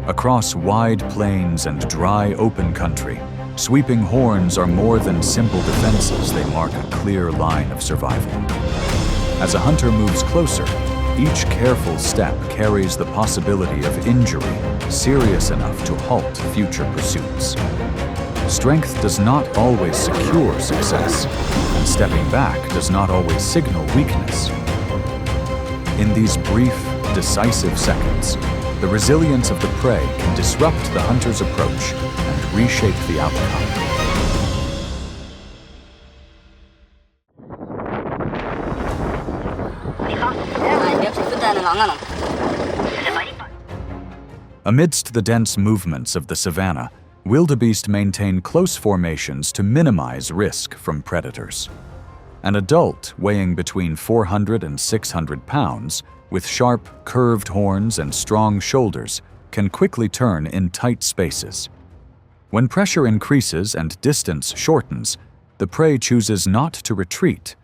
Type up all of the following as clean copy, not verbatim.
Across wide plains and dry, open country, sweeping horns are more than simple defenses. They mark a clear line of survival. As a hunter moves closer, each careful step carries the possibility of injury serious enough to halt future pursuits. Strength does not always secure success, and stepping back does not always signal weakness. In these brief, decisive seconds, the resilience of the prey can disrupt the hunter's approach and reshape the outcome. Amidst the dense movements of the savanna, wildebeest maintain close formations to minimize risk from predators. An adult weighing between 400 and 600 pounds, with sharp, curved horns and strong shoulders, can quickly turn in tight spaces. When pressure increases and distance shortens, the prey chooses not to retreat,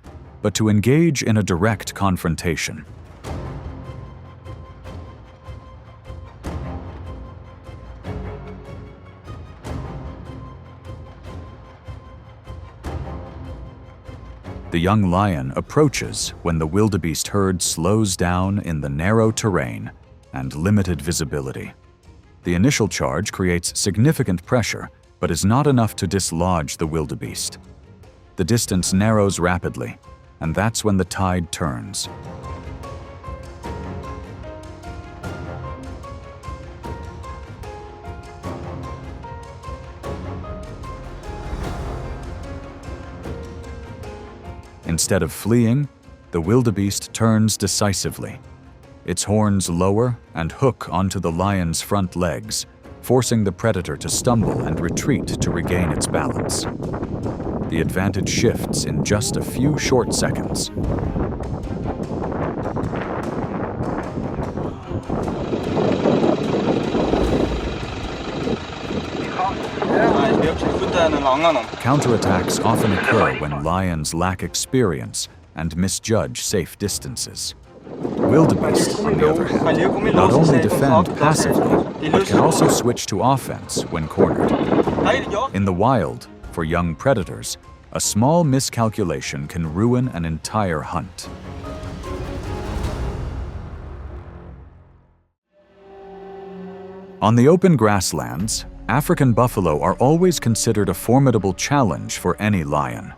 but to engage in a direct confrontation. The young lion approaches when the wildebeest herd slows down in the narrow terrain and limited visibility. The initial charge creates significant pressure, but is not enough to dislodge the wildebeest. The distance narrows rapidly, and that's when the tide turns. Instead of fleeing, the wildebeest turns decisively. Its horns lower and hook onto the lion's front legs, forcing the predator to stumble and retreat to regain its balance. The advantage shifts in just a few short seconds. Counterattacks often occur when lions lack experience and misjudge safe distances. Wildebeest, on the other hand, not only defend passively, but can also switch to offense when cornered. In the wild, for young predators, a small miscalculation can ruin an entire hunt. On the open grasslands, African buffalo are always considered a formidable challenge for any lion.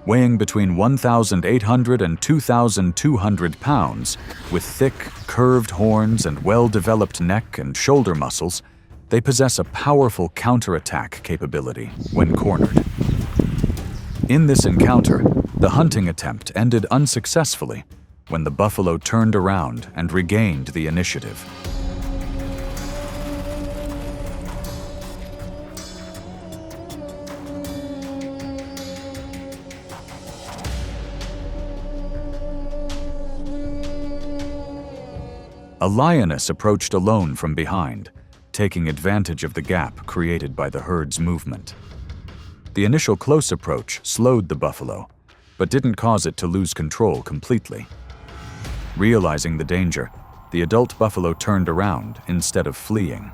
Weighing between 1,800 and 2,200 pounds, with thick, curved horns and well-developed neck and shoulder muscles, they possess a powerful counterattack capability when cornered. In this encounter, the hunting attempt ended unsuccessfully when the buffalo turned around and regained the initiative. A lioness approached alone from behind, taking advantage of the gap created by the herd's movement. The initial close approach slowed the buffalo, but didn't cause it to lose control completely. Realizing the danger, the adult buffalo turned around instead of fleeing.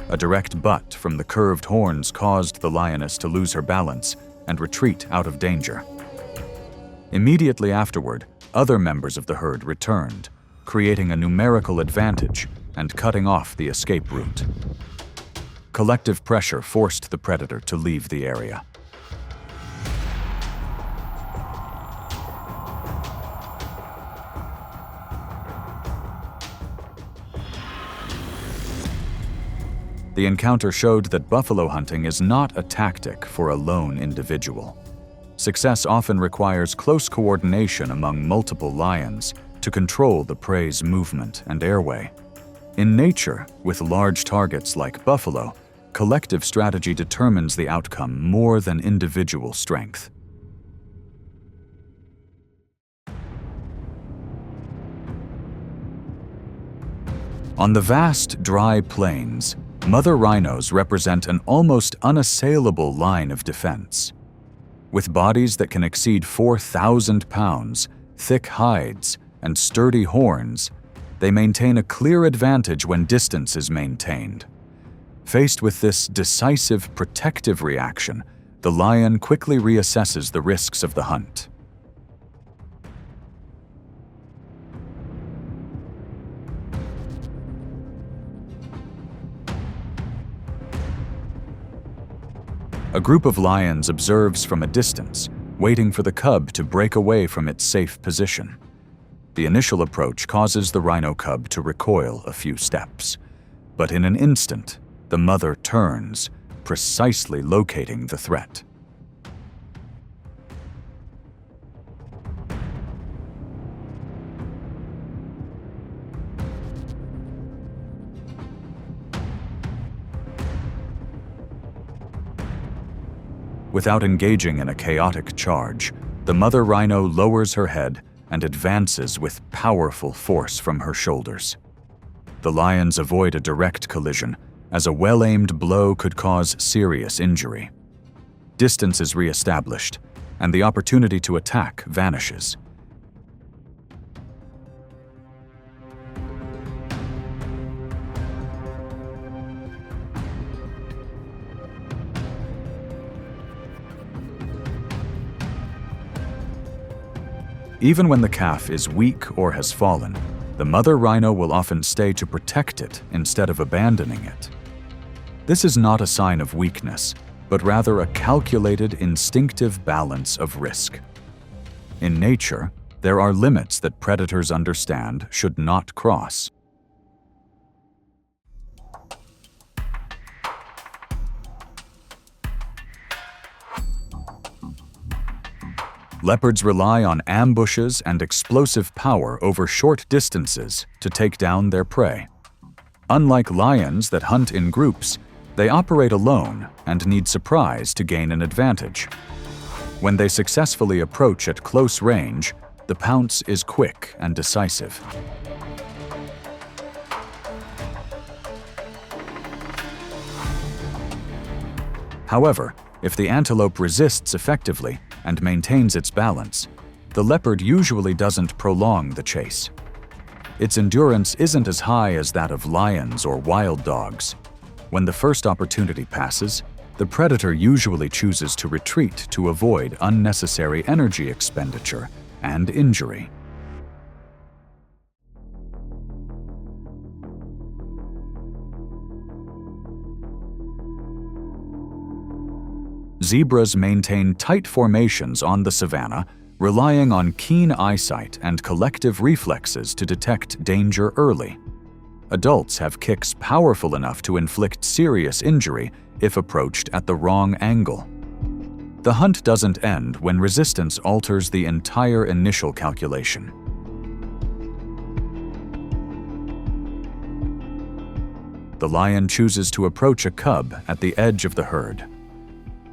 A direct butt from the curved horns caused the lioness to lose her balance and retreat out of danger. Immediately afterward, other members of the herd returned, creating a numerical advantage and cutting off the escape route. Collective pressure forced the predator to leave the area. The encounter showed that buffalo hunting is not a tactic for a lone individual. Success often requires close coordination among multiple lions to control the prey's movement and airway. In nature, with large targets like buffalo, collective strategy determines the outcome more than individual strength. On the vast, dry plains, mother rhinos represent an almost unassailable line of defense. With bodies that can exceed 4,000 pounds, thick hides, and sturdy horns, they maintain a clear advantage when distance is maintained. Faced with this decisive protective reaction, the lion quickly reassesses the risks of the hunt. A group of lions observes from a distance, waiting for the cub to break away from its safe position. The initial approach causes the rhino cub to recoil a few steps, but in an instant, the mother turns, precisely locating the threat. Without engaging in a chaotic charge, the mother rhino lowers her head and advances with powerful force from her shoulders. The lions avoid a direct collision, as a well-aimed blow could cause serious injury. Distance is re-established, and the opportunity to attack vanishes. Even when the calf is weak or has fallen, the mother rhino will often stay to protect it instead of abandoning it. This is not a sign of weakness, but rather a calculated, instinctive balance of risk. In nature, there are limits that predators understand should not cross. Leopards rely on ambushes and explosive power over short distances to take down their prey. Unlike lions that hunt in groups, they operate alone and need surprise to gain an advantage. When they successfully approach at close range, the pounce is quick and decisive. However, if the antelope resists effectively and maintains its balance, the leopard usually doesn't prolong the chase. Its endurance isn't as high as that of lions or wild dogs. When the first opportunity passes, the predator usually chooses to retreat to avoid unnecessary energy expenditure and injury. Zebras maintain tight formations on the savanna, relying on keen eyesight and collective reflexes to detect danger early. Adults have kicks powerful enough to inflict serious injury if approached at the wrong angle. The hunt doesn't end when resistance alters the entire initial calculation. The lion chooses to approach a cub at the edge of the herd.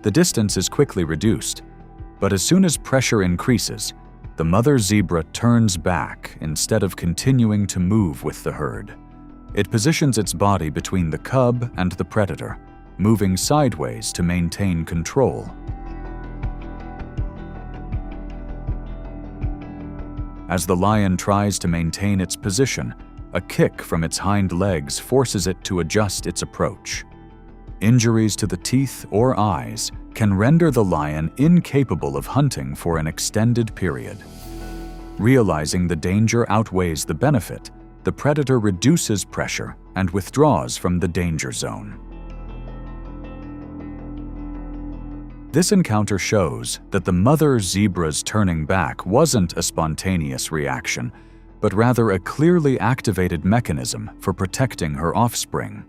The distance is quickly reduced, but as soon as pressure increases, the mother zebra turns back instead of continuing to move with the herd. It positions its body between the cub and the predator, moving sideways to maintain control. As the lion tries to maintain its position, a kick from its hind legs forces it to adjust its approach. Injuries to the teeth or eyes can render the lion incapable of hunting for an extended period. Realizing the danger outweighs the benefit, the predator reduces pressure and withdraws from the danger zone. This encounter shows that the mother zebra's turning back wasn't a spontaneous reaction, but rather a clearly activated mechanism for protecting her offspring.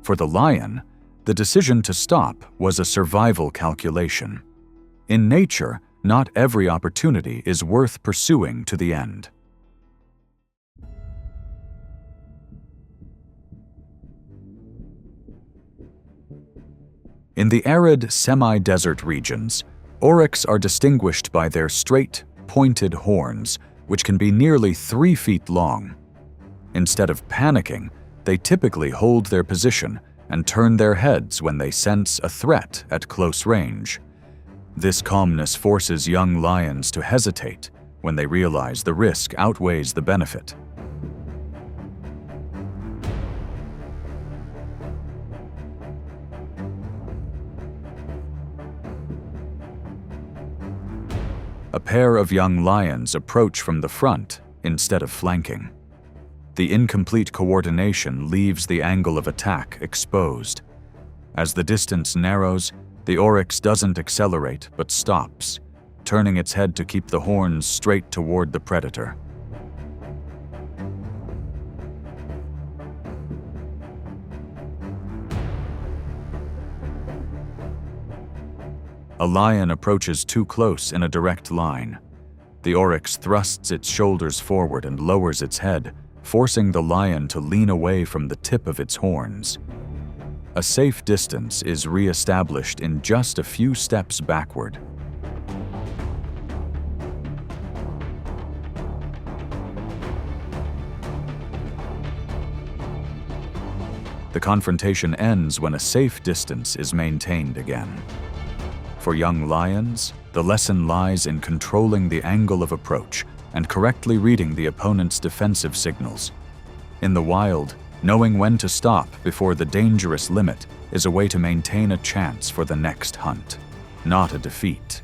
For the lion, the decision to stop was a survival calculation. In nature, not every opportunity is worth pursuing to the end. In the arid semi-desert regions, oryx are distinguished by their straight, pointed horns, which can be nearly 3 feet long. Instead of panicking, They typically hold their position and turn their heads when they sense a threat at close range. This calmness forces young lions to hesitate when they realize the risk outweighs the benefit. A pair of young lions approach from the front instead of flanking. The incomplete coordination leaves the angle of attack exposed. As the distance narrows, the Oryx doesn't accelerate but stops, turning its head to keep the horns straight toward the predator. A lion approaches too close in a direct line. The Oryx thrusts its shoulders forward and lowers its head, forcing the lion to lean away from the tip of its horns. A safe distance is re-established in just a few steps backward. The confrontation ends when a safe distance is maintained again. For young lions, the lesson lies in controlling the angle of approach and correctly reading the opponent's defensive signals. In the wild, knowing when to stop before the dangerous limit is a way to maintain a chance for the next hunt, not a defeat.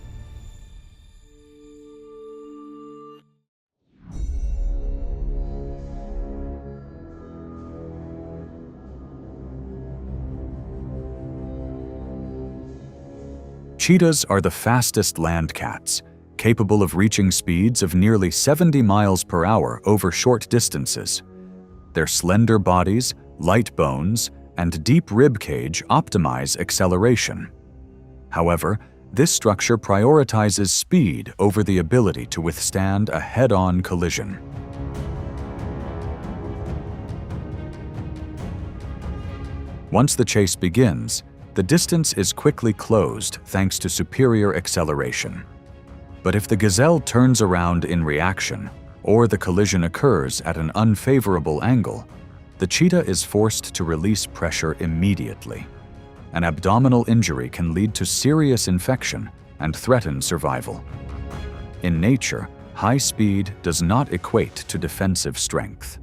Cheetahs are the fastest land cats, capable of reaching speeds of nearly 70 miles per hour over short distances. Their slender bodies, light bones, and deep rib cage optimize acceleration. However, this structure prioritizes speed over the ability to withstand a head-on collision. Once the chase begins, the distance is quickly closed thanks to superior acceleration. But if the gazelle turns around in reaction, or the collision occurs at an unfavorable angle, the cheetah is forced to release pressure immediately. An abdominal injury can lead to serious infection and threaten survival. In nature, high speed does not equate to defensive strength.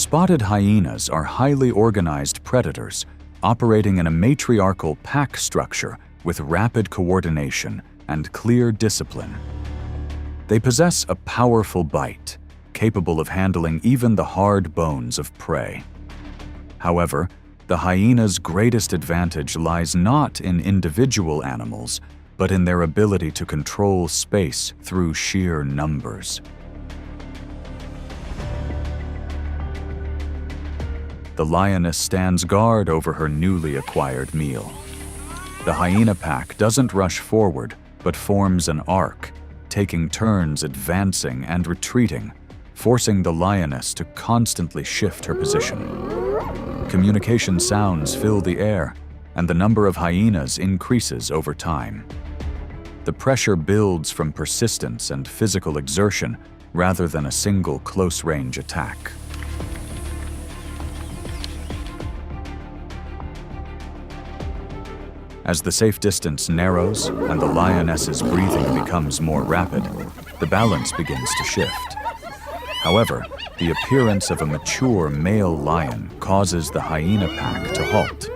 Spotted hyenas are highly organized predators, operating in a matriarchal pack structure with rapid coordination and clear discipline. They possess a powerful bite, capable of handling even the hard bones of prey. However, the hyena's greatest advantage lies not in individual animals, but in their ability to control space through sheer numbers. The lioness stands guard over her newly acquired meal. The hyena pack doesn't rush forward, but forms an arc, taking turns advancing and retreating, forcing the lioness to constantly shift her position. Communication sounds fill the air, and the number of hyenas increases over time. The pressure builds from persistence and physical exertion rather than a single close-range attack. As the safe distance narrows and the lioness's breathing becomes more rapid, the balance begins to shift. However, the appearance of a mature male lion causes the hyena pack to halt.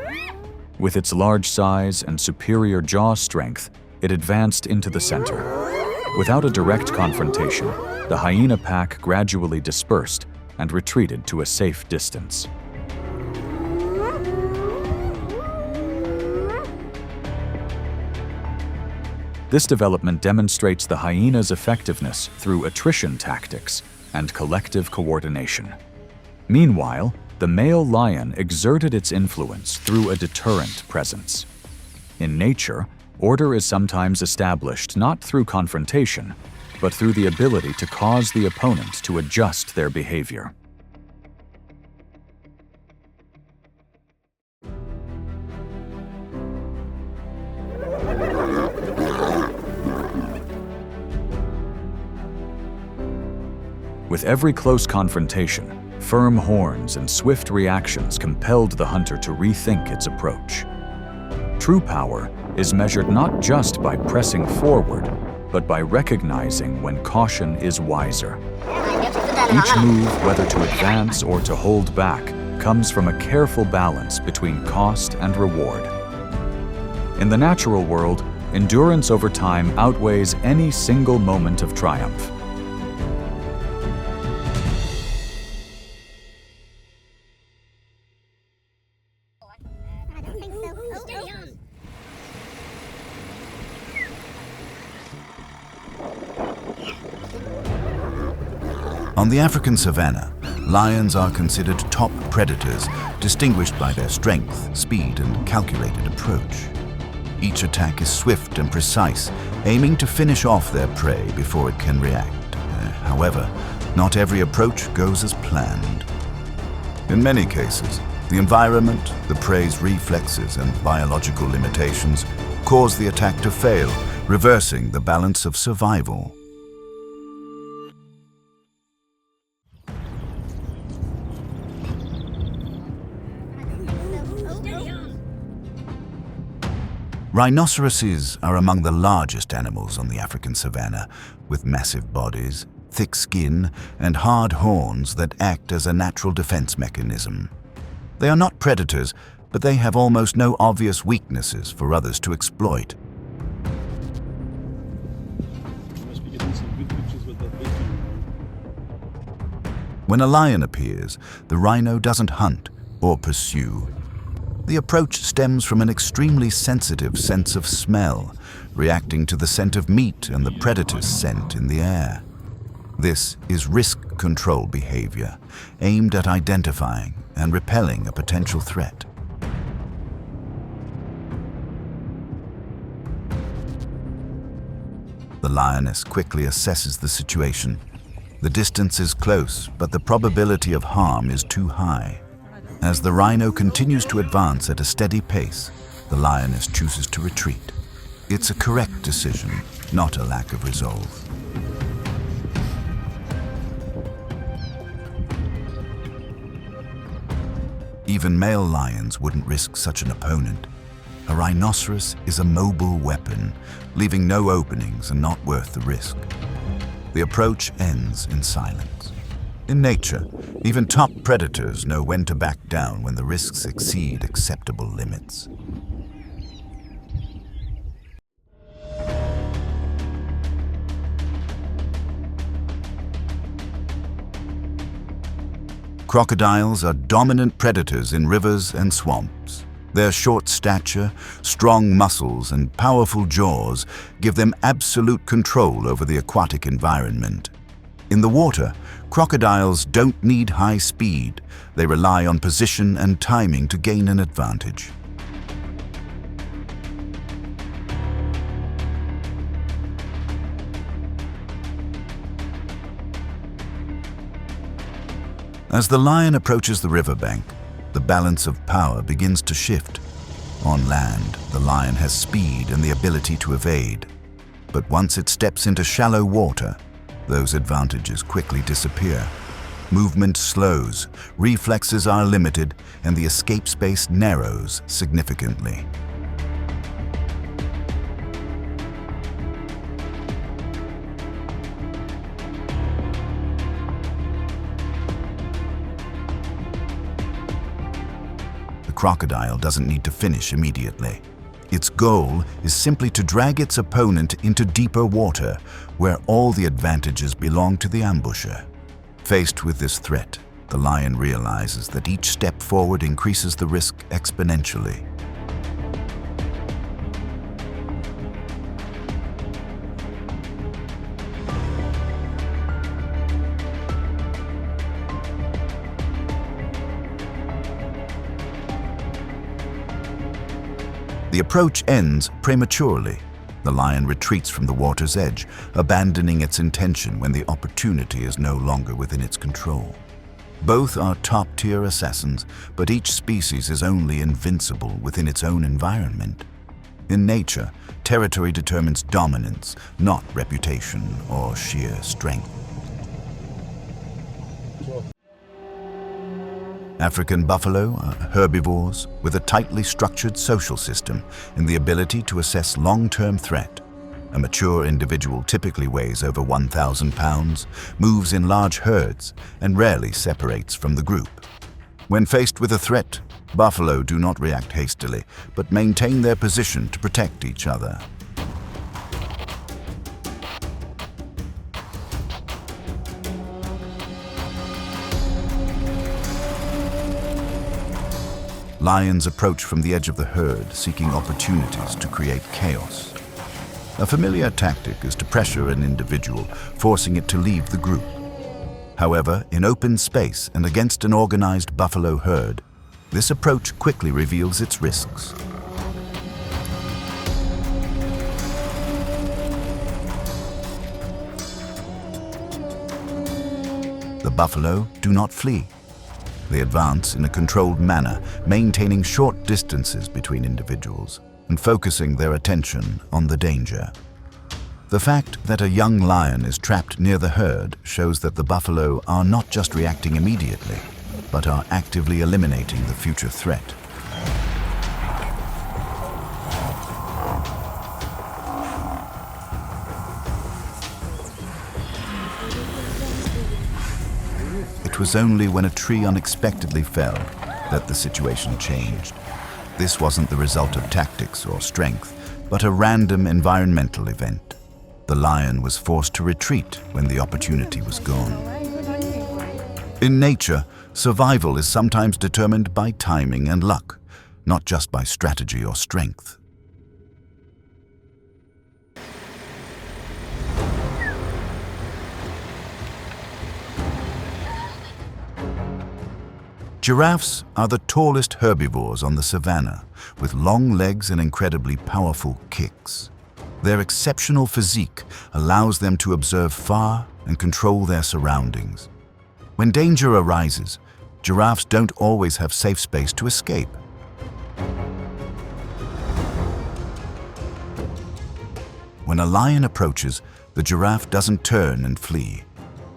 With its large size and superior jaw strength, it advanced into the center. Without a direct confrontation, the hyena pack gradually dispersed and retreated to a safe distance. This development demonstrates the hyena's effectiveness through attrition tactics and collective coordination. Meanwhile, the male lion exerted its influence through a deterrent presence. In nature, order is sometimes established not through confrontation, but through the ability to cause the opponent to adjust their behavior. With every close confrontation, firm horns and swift reactions compelled the hunter to rethink its approach. True power is measured not just by pressing forward, but by recognizing when caution is wiser. Each move, whether to advance or to hold back, comes from a careful balance between cost and reward. In the natural world, endurance over time outweighs any single moment of triumph. On the African savanna, lions are considered top predators, distinguished by their strength, speed, and calculated approach. Each attack is swift and precise, aiming to finish off their prey before it can react. However, not every approach goes as planned. In many cases, the environment, the prey's reflexes, and biological limitations cause the attack to fail, reversing the balance of survival. Rhinoceroses are among the largest animals on the African savanna, with massive bodies, thick skin, and hard horns that act as a natural defense mechanism. They are not predators, but they have almost no obvious weaknesses for others to exploit. When a lion appears, the rhino doesn't hunt or pursue. The approach stems from an extremely sensitive sense of smell, reacting to the scent of meat and the predator's scent in the air. This is risk control behavior, aimed at identifying and repelling a potential threat. The lioness quickly assesses the situation. The distance is close, but the probability of harm is too high. As the rhino continues to advance at a steady pace, the lioness chooses to retreat. It's a correct decision, not a lack of resolve. Even male lions wouldn't risk such an opponent. A rhinoceros is a mobile weapon, leaving no openings and not worth the risk. The approach ends in silence. In nature, even top predators know when to back down when the risks exceed acceptable limits. Crocodiles are dominant predators in rivers and swamps. Their short stature, strong muscles, and powerful jaws give them absolute control over the aquatic environment. In the water, crocodiles don't need high speed. They rely on position and timing to gain an advantage. As the lion approaches the riverbank, the balance of power begins to shift. On land, the lion has speed and the ability to evade. But once it steps into shallow water, those advantages quickly disappear. Movement slows, reflexes are limited, and the escape space narrows significantly. The crocodile doesn't need to finish immediately. Its goal is simply to drag its opponent into deeper water, where all the advantages belong to the ambusher. Faced with this threat, the lion realizes that each step forward increases the risk exponentially. The approach ends prematurely. The lion retreats from the water's edge, abandoning its intention when the opportunity is no longer within its control. Both are top-tier assassins, but each species is only invincible within its own environment. In nature, territory determines dominance, not reputation or sheer strength. African buffalo are herbivores with a tightly structured social system and the ability to assess long-term threat. A mature individual typically weighs over 1,000 pounds, moves in large herds, and rarely separates from the group. When faced with a threat, buffalo do not react hastily, but maintain their position to protect each other. Lions approach from the edge of the herd, seeking opportunities to create chaos. A familiar tactic is to pressure an individual, forcing it to leave the group. However, in open space and against an organized buffalo herd, this approach quickly reveals its risks. The buffalo do not flee. They advance in a controlled manner, maintaining short distances between individuals and focusing their attention on the danger. The fact that a young lion is trapped near the herd shows that the buffalo are not just reacting immediately, but are actively eliminating the future threat. It was only when a tree unexpectedly fell that the situation changed. This wasn't the result of tactics or strength, but a random environmental event. The lion was forced to retreat when the opportunity was gone. In nature, survival is sometimes determined by timing and luck, not just by strategy or strength. Giraffes are the tallest herbivores on the savanna, with long legs and incredibly powerful kicks. Their exceptional physique allows them to observe far and control their surroundings. When danger arises, giraffes don't always have safe space to escape. When a lion approaches, the giraffe doesn't turn and flee.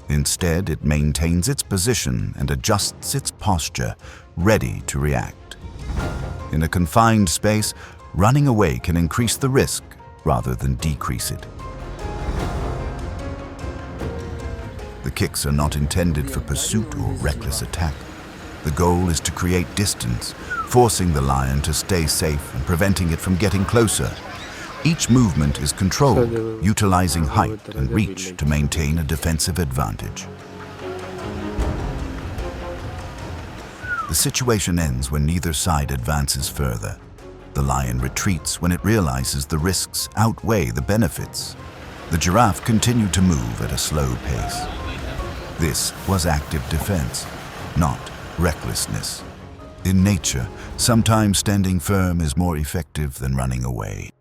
Instead, it maintains its position and adjusts its posture, ready to react. In a confined space, running away can increase the risk rather than decrease it. The kicks are not intended for pursuit or reckless attack. The goal is to create distance, forcing the lion to stay safe and preventing it from getting closer. Each movement is controlled, utilizing height and reach to maintain a defensive advantage. The situation ends when neither side advances further. The lion retreats when it realizes the risks outweigh the benefits. The giraffe continued to move at a slow pace. This was active defense, not recklessness. In nature, sometimes standing firm is more effective than running away.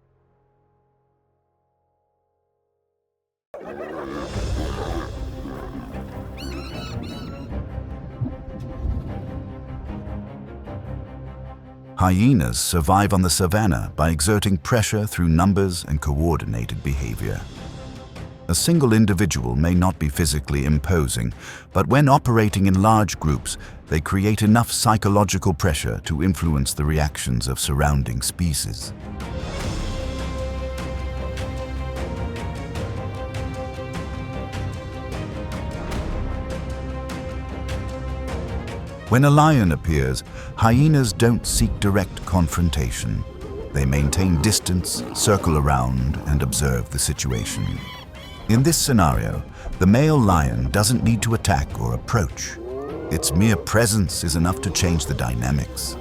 Hyenas survive on the savanna by exerting pressure through numbers and coordinated behavior. A single individual may not be physically imposing, but when operating in large groups, they create enough psychological pressure to influence the reactions of surrounding species. When a lion appears, hyenas don't seek direct confrontation. They maintain distance, circle around, and observe the situation. In this scenario, the male lion doesn't need to attack or approach. Its mere presence is enough to change the dynamics.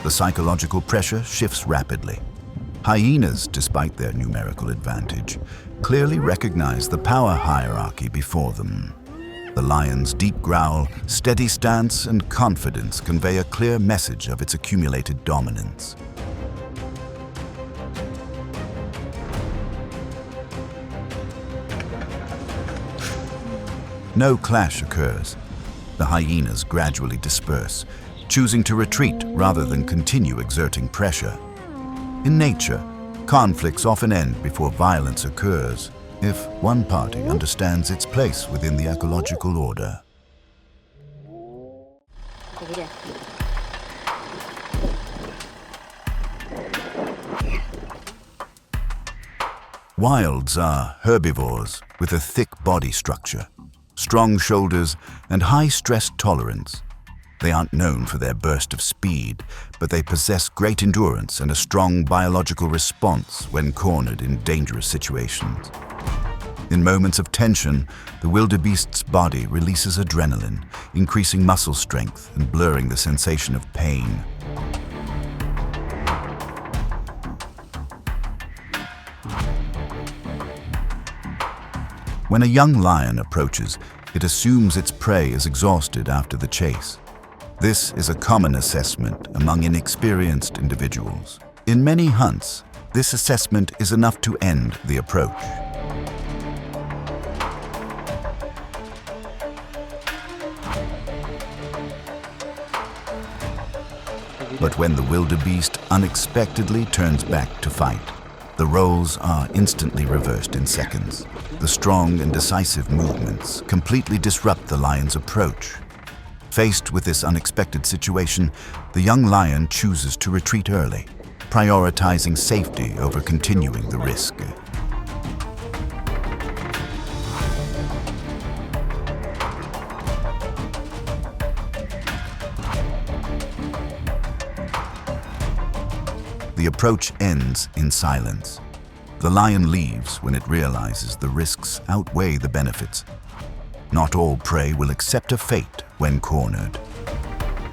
The psychological pressure shifts rapidly. Hyenas, despite their numerical advantage, clearly recognize the power hierarchy before them. The lion's deep growl, steady stance, and confidence convey a clear message of its accumulated dominance. No clash occurs. The hyenas gradually disperse, choosing to retreat rather than continue exerting pressure. In nature, conflicts often end before violence occurs if one party understands its place within the ecological order. Wilds are herbivores with a thick body structure, strong shoulders, and high stress tolerance. They aren't known for their burst of speed, but they possess great endurance and a strong biological response when cornered in dangerous situations. In moments of tension, the wildebeest's body releases adrenaline, increasing muscle strength and blurring the sensation of pain. When a young lion approaches, it assumes its prey is exhausted after the chase. This is a common assessment among inexperienced individuals. In many hunts, this assessment is enough to end the approach. But when the wildebeest unexpectedly turns back to fight, the roles are instantly reversed in seconds. The strong and decisive movements completely disrupt the lion's approach. Faced with this unexpected situation, the young lion chooses to retreat early, prioritizing safety over continuing the risk. The approach ends in silence. The lion leaves when it realizes the risks outweigh the benefits. Not all prey will accept a fate when cornered.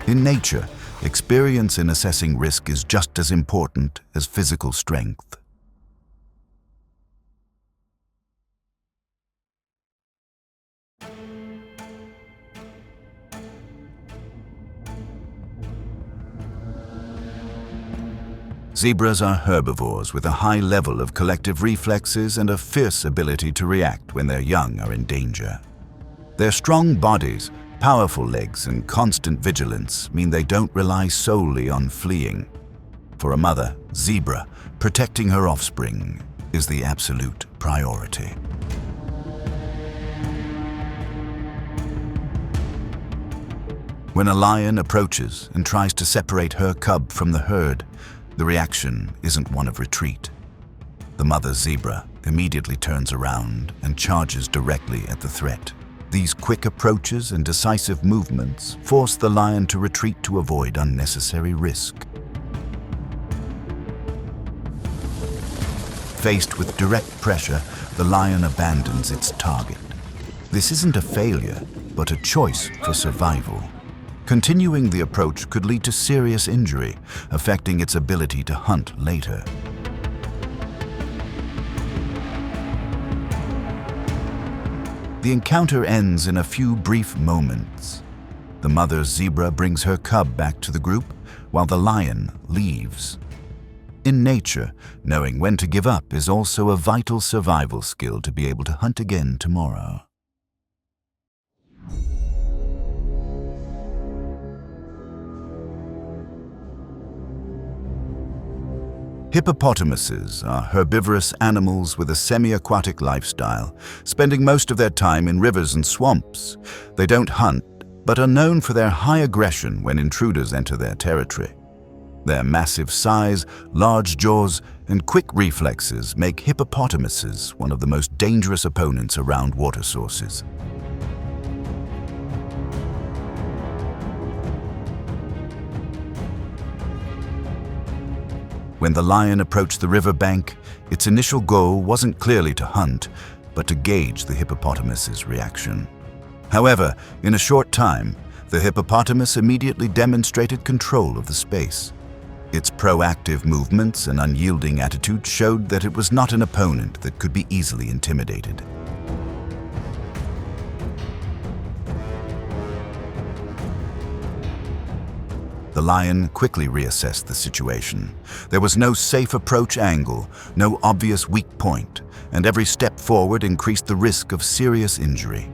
In nature, experience in assessing risk is just as important as physical strength. Zebras are herbivores with a high level of collective reflexes and a fierce ability to react when their young are in danger. Their strong bodies, powerful legs, and constant vigilance mean they don't rely solely on fleeing. For a mother, zebra, protecting her offspring is the absolute priority. When a lion approaches and tries to separate her cub from the herd, the reaction isn't one of retreat. The mother zebra immediately turns around and charges directly at the threat. These quick approaches and decisive movements force the lion to retreat to avoid unnecessary risk. Faced with direct pressure, the lion abandons its target. This isn't a failure, but a choice for survival. Continuing the approach could lead to serious injury, affecting its ability to hunt later. The encounter ends in a few brief moments. The mother zebra brings her cub back to the group, while the lion leaves. In nature, knowing when to give up is also a vital survival skill to be able to hunt again tomorrow. Hippopotamuses are herbivorous animals with a semi-aquatic lifestyle, spending most of their time in rivers and swamps. They don't hunt, but are known for their high aggression when intruders enter their territory. Their massive size, large jaws, and quick reflexes make hippopotamuses one of the most dangerous opponents around water sources. When the lion approached the riverbank, its initial goal wasn't clearly to hunt, but to gauge the hippopotamus's reaction. However, in a short time, the hippopotamus immediately demonstrated control of the space. Its proactive movements and unyielding attitude showed that it was not an opponent that could be easily intimidated. The lion quickly reassessed the situation. There was no safe approach angle, no obvious weak point, and every step forward increased the risk of serious injury.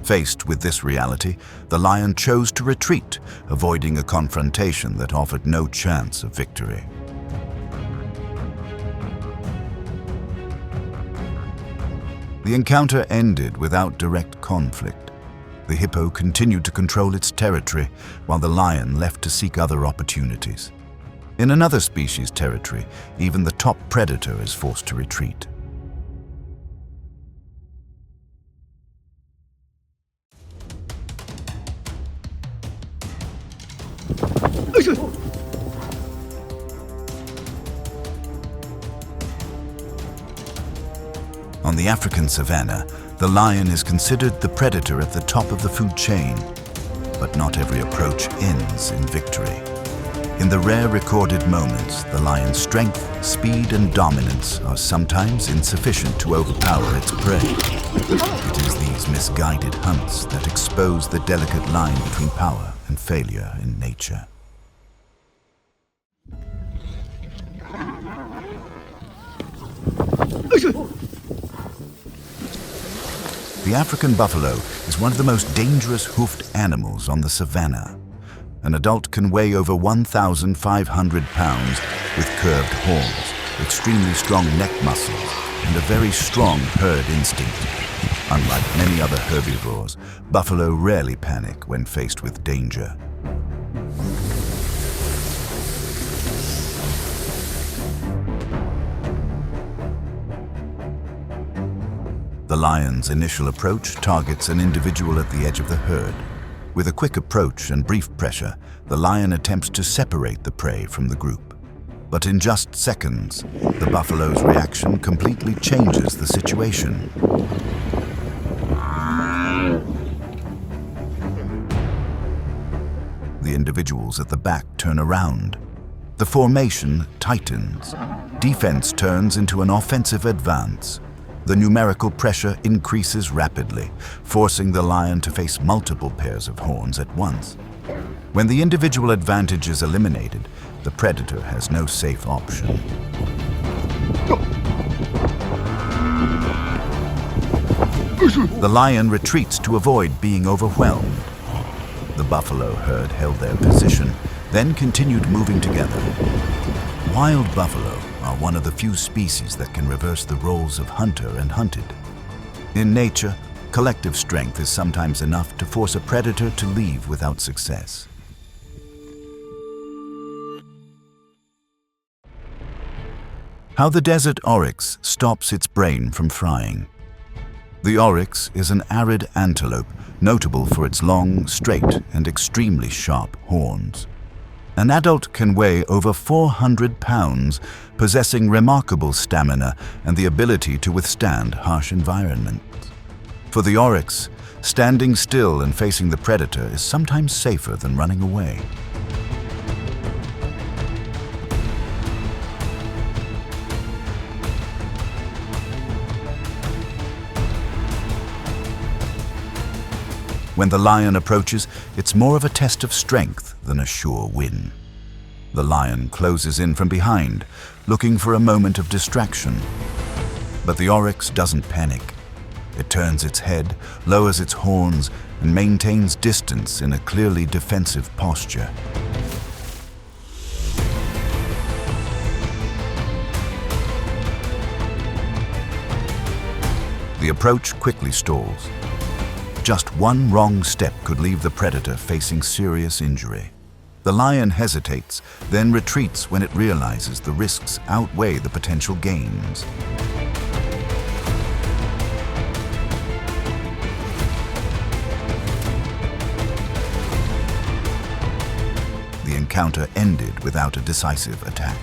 Faced with this reality, the lion chose to retreat, avoiding a confrontation that offered no chance of victory. The encounter ended without direct conflict. The hippo continued to control its territory, while the lion left to seek other opportunities. In another species' territory, even the top predator is forced to retreat. On the African savanna, the lion is considered the predator at the top of the food chain, but not every approach ends in victory. In the rare recorded moments, the lion's strength, speed, and dominance are sometimes insufficient to overpower its prey. It is these misguided hunts that expose the delicate line between power and failure in nature. The African buffalo is one of the most dangerous hoofed animals on the savanna. An adult can weigh over 1,500 pounds with curved horns, extremely strong neck muscles, and a very strong herd instinct. Unlike many other herbivores, buffalo rarely panic when faced with danger. The lion's initial approach targets an individual at the edge of the herd. With a quick approach and brief pressure, the lion attempts to separate the prey from the group. But in just seconds, the buffalo's reaction completely changes the situation. The individuals at the back turn around. The formation tightens. Defense turns into an offensive advance. The numerical pressure increases rapidly, forcing the lion to face multiple pairs of horns at once. When the individual advantage is eliminated, the predator has no safe option. The lion retreats to avoid being overwhelmed. The buffalo herd held their position, then continued moving together. Wild buffalo are one of the few species that can reverse the roles of hunter and hunted. In nature, collective strength is sometimes enough to force a predator to leave without success. How the desert oryx stops its brain from frying. The oryx is an arid antelope notable for its long, straight, and extremely sharp horns. An adult can weigh over 400 pounds, possessing remarkable stamina and the ability to withstand harsh environments. For the oryx, standing still and facing the predator is sometimes safer than running away. When the lion approaches, it's more of a test of strength than a sure win. The lion closes in from behind, looking for a moment of distraction. But the oryx doesn't panic. It turns its head, lowers its horns, and maintains distance in a clearly defensive posture. The approach quickly stalls. Just one wrong step could leave the predator facing serious injury. The lion hesitates, then retreats when it realizes the risks outweigh the potential gains. The encounter ended without a decisive attack.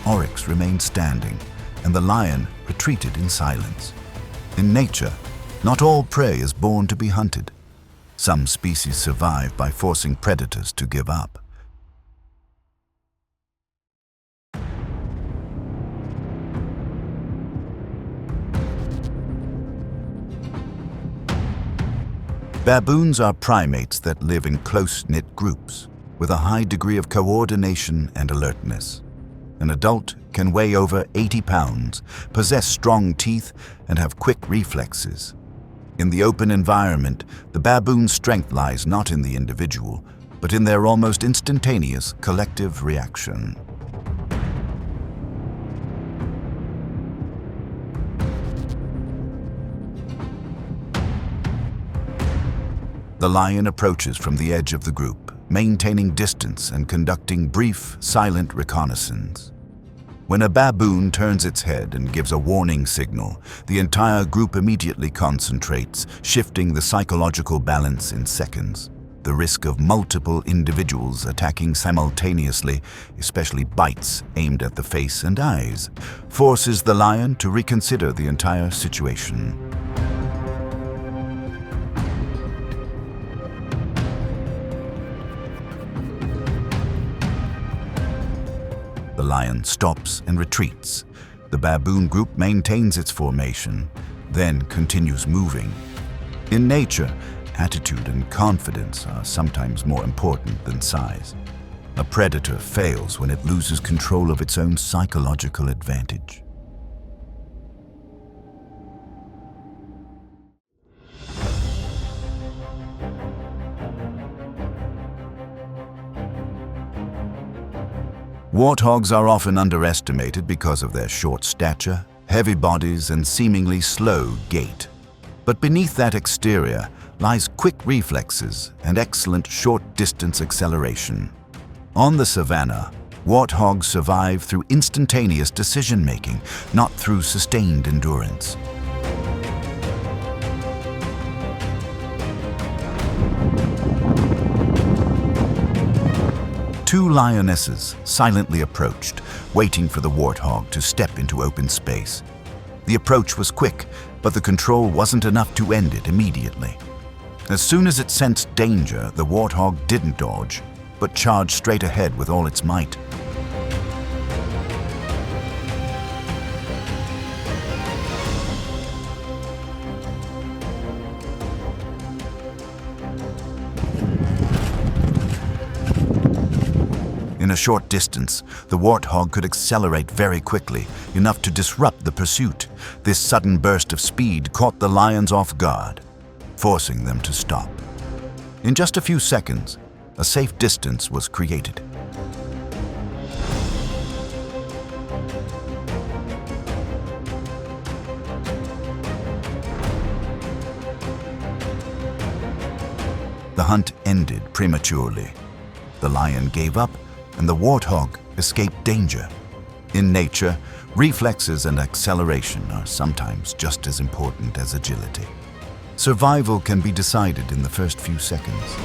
Oryx remained standing, and the lion retreated in silence. In nature, not all prey is born to be hunted. Some species survive by forcing predators to give up. Baboons are primates that live in close-knit groups, with a high degree of coordination and alertness. An adult can weigh over 80 pounds, possess strong teeth, and have quick reflexes. In the open environment, the baboon's strength lies not in the individual, but in their almost instantaneous collective reaction. The lion approaches from the edge of the group, maintaining distance and conducting brief, silent reconnaissance. When a baboon turns its head and gives a warning signal, the entire group immediately concentrates, shifting the psychological balance in seconds. The risk of multiple individuals attacking simultaneously, especially bites aimed at the face and eyes, forces the lion to reconsider the entire situation. The lion stops and retreats. The baboon group maintains its formation, then continues moving. In nature, attitude and confidence are sometimes more important than size. A predator fails when it loses control of its own psychological advantage. Warthogs are often underestimated because of their short stature, heavy bodies, and seemingly slow gait. But beneath that exterior lies quick reflexes and excellent short-distance acceleration. On the savanna, warthogs survive through instantaneous decision-making, not through sustained endurance. Two lionesses silently approached, waiting for the warthog to step into open space. The approach was quick, but the control wasn't enough to end it immediately. As soon as it sensed danger, the warthog didn't dodge, but charged straight ahead with all its might. In a short distance, the warthog could accelerate very quickly, enough to disrupt the pursuit. This sudden burst of speed caught the lions off guard, forcing them to stop. In just a few seconds, a safe distance was created. The hunt ended prematurely. The lion gave up, and the warthog escaped danger. In nature, reflexes and acceleration are sometimes just as important as agility. Survival can be decided in the first few seconds.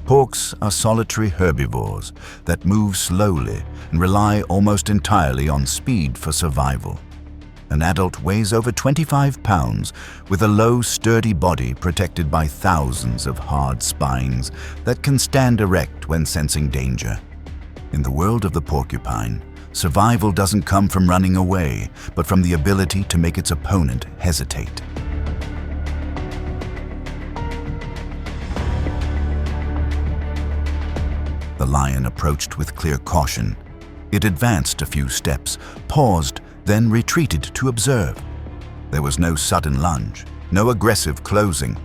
Porcs are solitary herbivores that move slowly and rely almost entirely on speed for survival. An adult weighs over 25 pounds with a low, sturdy body protected by thousands of hard spines that can stand erect when sensing danger. In the world of the porcupine, survival doesn't come from running away, but from the ability to make its opponent hesitate. The lion approached with clear caution. It advanced a few steps, paused, then retreated to observe. There was no sudden lunge, no aggressive closing.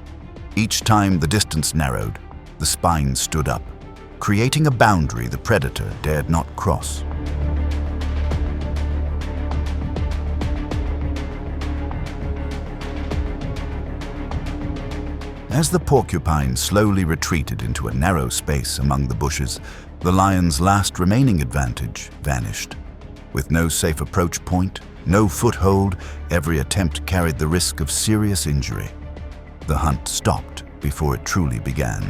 Each time the distance narrowed, the spine stood up, creating a boundary the predator dared not cross. As the porcupine slowly retreated into a narrow space among the bushes, the lion's last remaining advantage vanished. With no safe approach point, no foothold, every attempt carried the risk of serious injury. The hunt stopped before it truly began.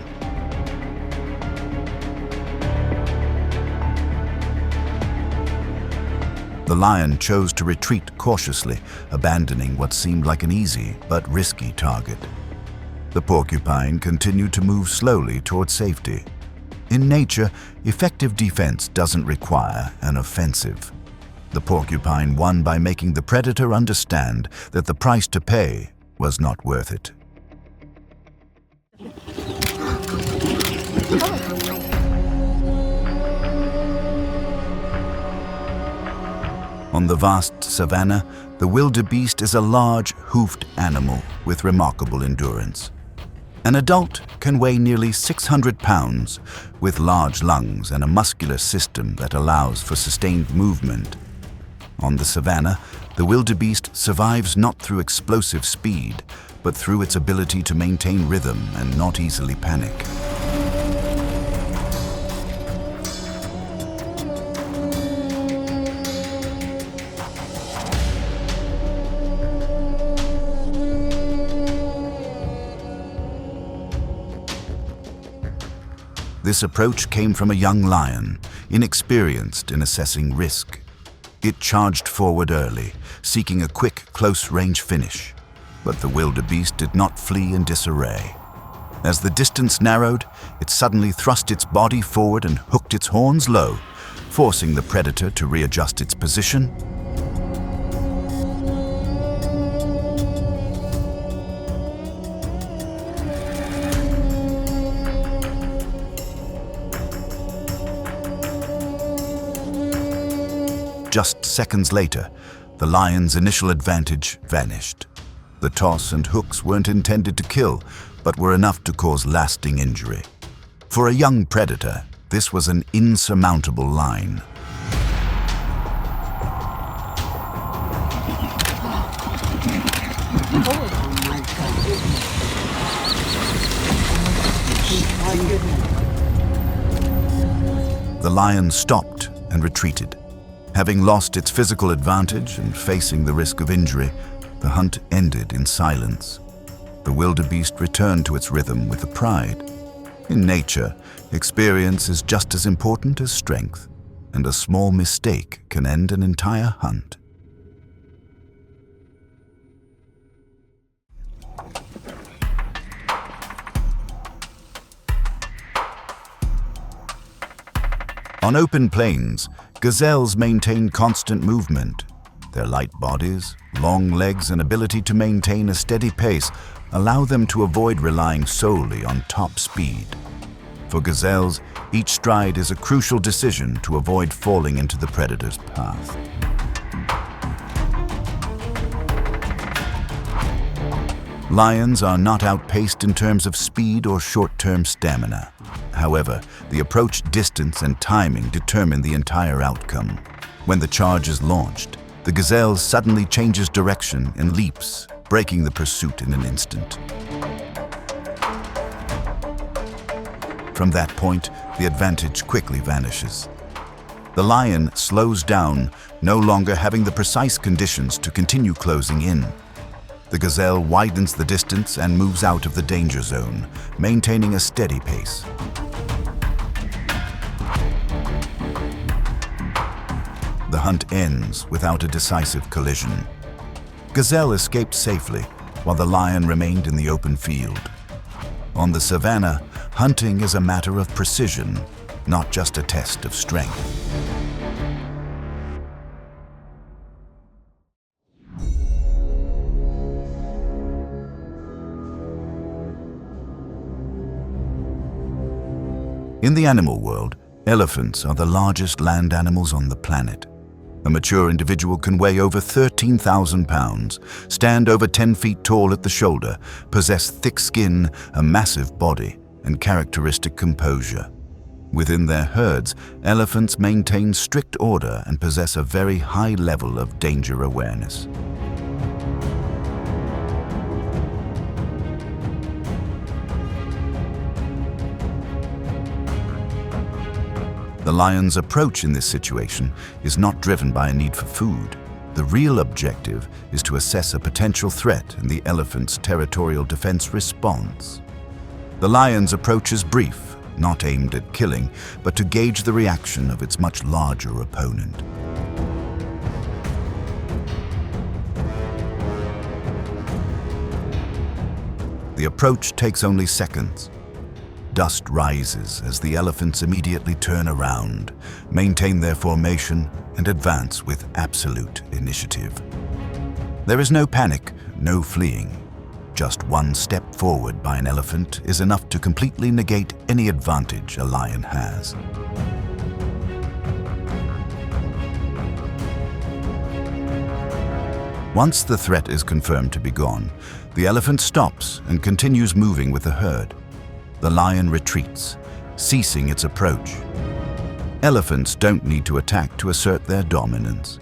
The lion chose to retreat cautiously, abandoning what seemed like an easy but risky target. The porcupine continued to move slowly toward safety. In nature, effective defense doesn't require an offensive. The porcupine won by making the predator understand that the price to pay was not worth it. On the vast savanna, the wildebeest is a large, hoofed animal with remarkable endurance. An adult can weigh nearly 600 pounds, with large lungs and a muscular system that allows for sustained movement. On the savanna, the wildebeest survives not through explosive speed, but through its ability to maintain rhythm and not easily panic. This approach came from a young lion, inexperienced in assessing risk. It charged forward early, seeking a quick, close-range finish. But the wildebeest did not flee in disarray. As the distance narrowed, it suddenly thrust its body forward and hooked its horns low, forcing the predator to readjust its position. Just seconds later, the lion's initial advantage vanished. The toss and hooks weren't intended to kill, but were enough to cause lasting injury. For a young predator, this was an insurmountable line. The lion stopped and retreated. Having lost its physical advantage and facing the risk of injury, the hunt ended in silence. The wildebeest returned to its rhythm with a pride. In nature, experience is just as important as strength, and a small mistake can end an entire hunt. On open plains, gazelles maintain constant movement. Their light bodies, long legs, and ability to maintain a steady pace allow them to avoid relying solely on top speed. For gazelles, each stride is a crucial decision to avoid falling into the predator's path. Lions are not outpaced in terms of speed or short-term stamina. However, the approach distance and timing determine the entire outcome. When the charge is launched, the gazelle suddenly changes direction and leaps, breaking the pursuit in an instant. From that point, the advantage quickly vanishes. The lion slows down, no longer having the precise conditions to continue closing in. The gazelle widens the distance and moves out of the danger zone, maintaining a steady pace. The hunt ends without a decisive collision. Gazelle escaped safely, while the lion remained in the open field. On the savanna, hunting is a matter of precision, not just a test of strength. In the animal world, elephants are the largest land animals on the planet. A mature individual can weigh over 13,000 pounds, stand over 10 feet tall at the shoulder, possess thick skin, a massive body, and characteristic composure. Within their herds, elephants maintain strict order and possess a very high level of danger awareness. The lion's approach in this situation is not driven by a need for food. The real objective is to assess a potential threat in the elephant's territorial defense response. The lion's approach is brief, not aimed at killing, but to gauge the reaction of its much larger opponent. The approach takes only seconds. Dust rises as the elephants immediately turn around, maintain their formation, and advance with absolute initiative. There is no panic, no fleeing. Just one step forward by an elephant is enough to completely negate any advantage a lion has. Once the threat is confirmed to be gone, the elephant stops and continues moving with the herd. The lion retreats, ceasing its approach. Elephants don't need to attack to assert their dominance.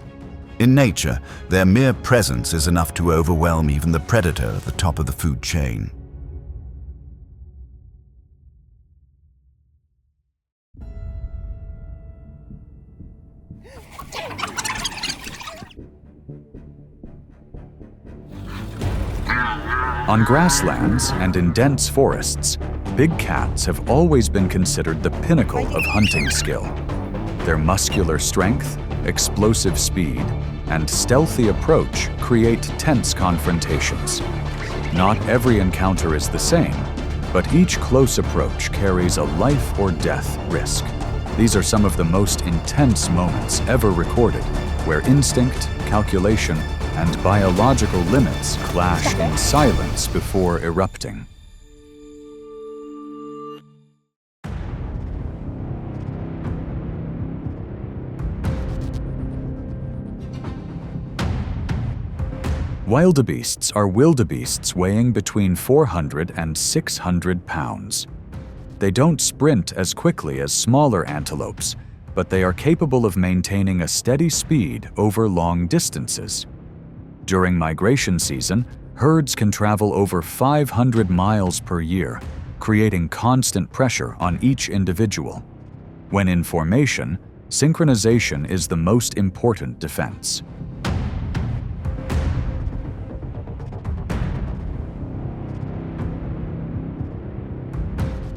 In nature, their mere presence is enough to overwhelm even the predator at the top of the food chain. On grasslands and in dense forests, big cats have always been considered the pinnacle of hunting skill. Their muscular strength, explosive speed, and stealthy approach create tense confrontations. Not every encounter is the same, but each close approach carries a life or death risk. These are some of the most intense moments ever recorded, where instinct, calculation, and biological limits clash in silence before erupting. Wildebeests are wildebeests weighing between 400 and 600 pounds. They don't sprint as quickly as smaller antelopes, but they are capable of maintaining a steady speed over long distances. During migration season, herds can travel over 500 miles per year, creating constant pressure on each individual. When in formation, synchronization is the most important defense.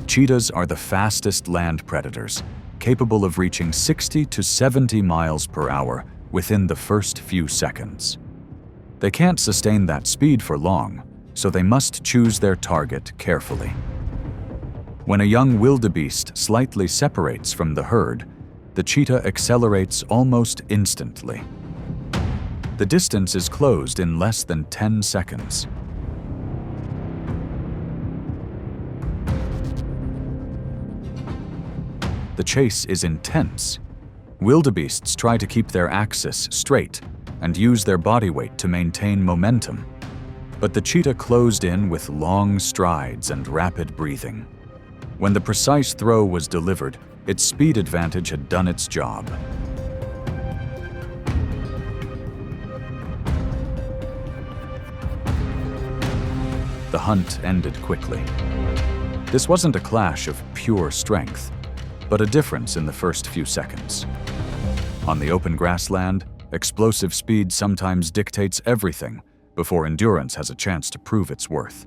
Cheetahs are the fastest land predators, capable of reaching 60 to 70 miles per hour within the first few seconds. They can't sustain that speed for long, so they must choose their target carefully. When a young wildebeest slightly separates from the herd, the cheetah accelerates almost instantly. The distance is closed in less than 10 seconds. The chase is intense. Wildebeests try to keep their axis straight and use their body weight to maintain momentum. But the cheetah closed in with long strides and rapid breathing. When the precise throw was delivered, its speed advantage had done its job. The hunt ended quickly. This wasn't a clash of pure strength, but a difference in the first few seconds. On the open grassland, explosive speed sometimes dictates everything before endurance has a chance to prove its worth.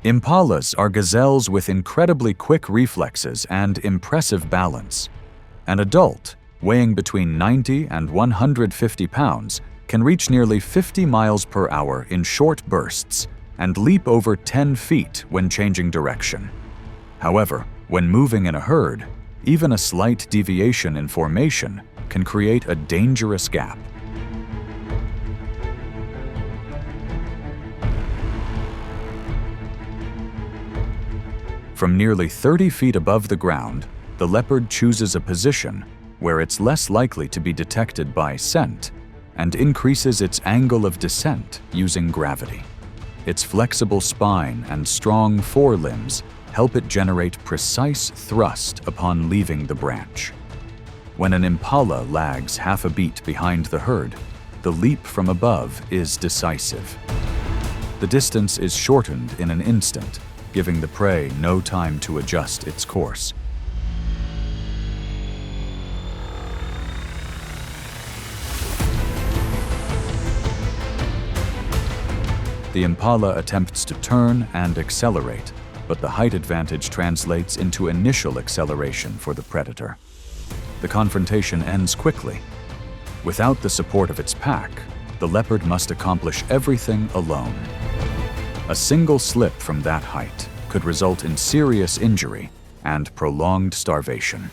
Impalas are gazelles with incredibly quick reflexes and impressive balance. An adult, weighing between 90 and 150 pounds, can reach nearly 50 miles per hour in short bursts and leap over 10 feet when changing direction. However, when moving in a herd, even a slight deviation in formation can create a dangerous gap. From nearly 30 feet above the ground, the leopard chooses a position where it's less likely to be detected by scent and increases its angle of descent using gravity. Its flexible spine and strong forelimbs help it generate precise thrust upon leaving the branch. When an impala lags half a beat behind the herd, the leap from above is decisive. The distance is shortened in an instant, giving the prey no time to adjust its course. The impala attempts to turn and accelerate, but the height advantage translates into initial acceleration for the predator. The confrontation ends quickly. Without the support of its pack, the leopard must accomplish everything alone. A single slip from that height could result in serious injury and prolonged starvation.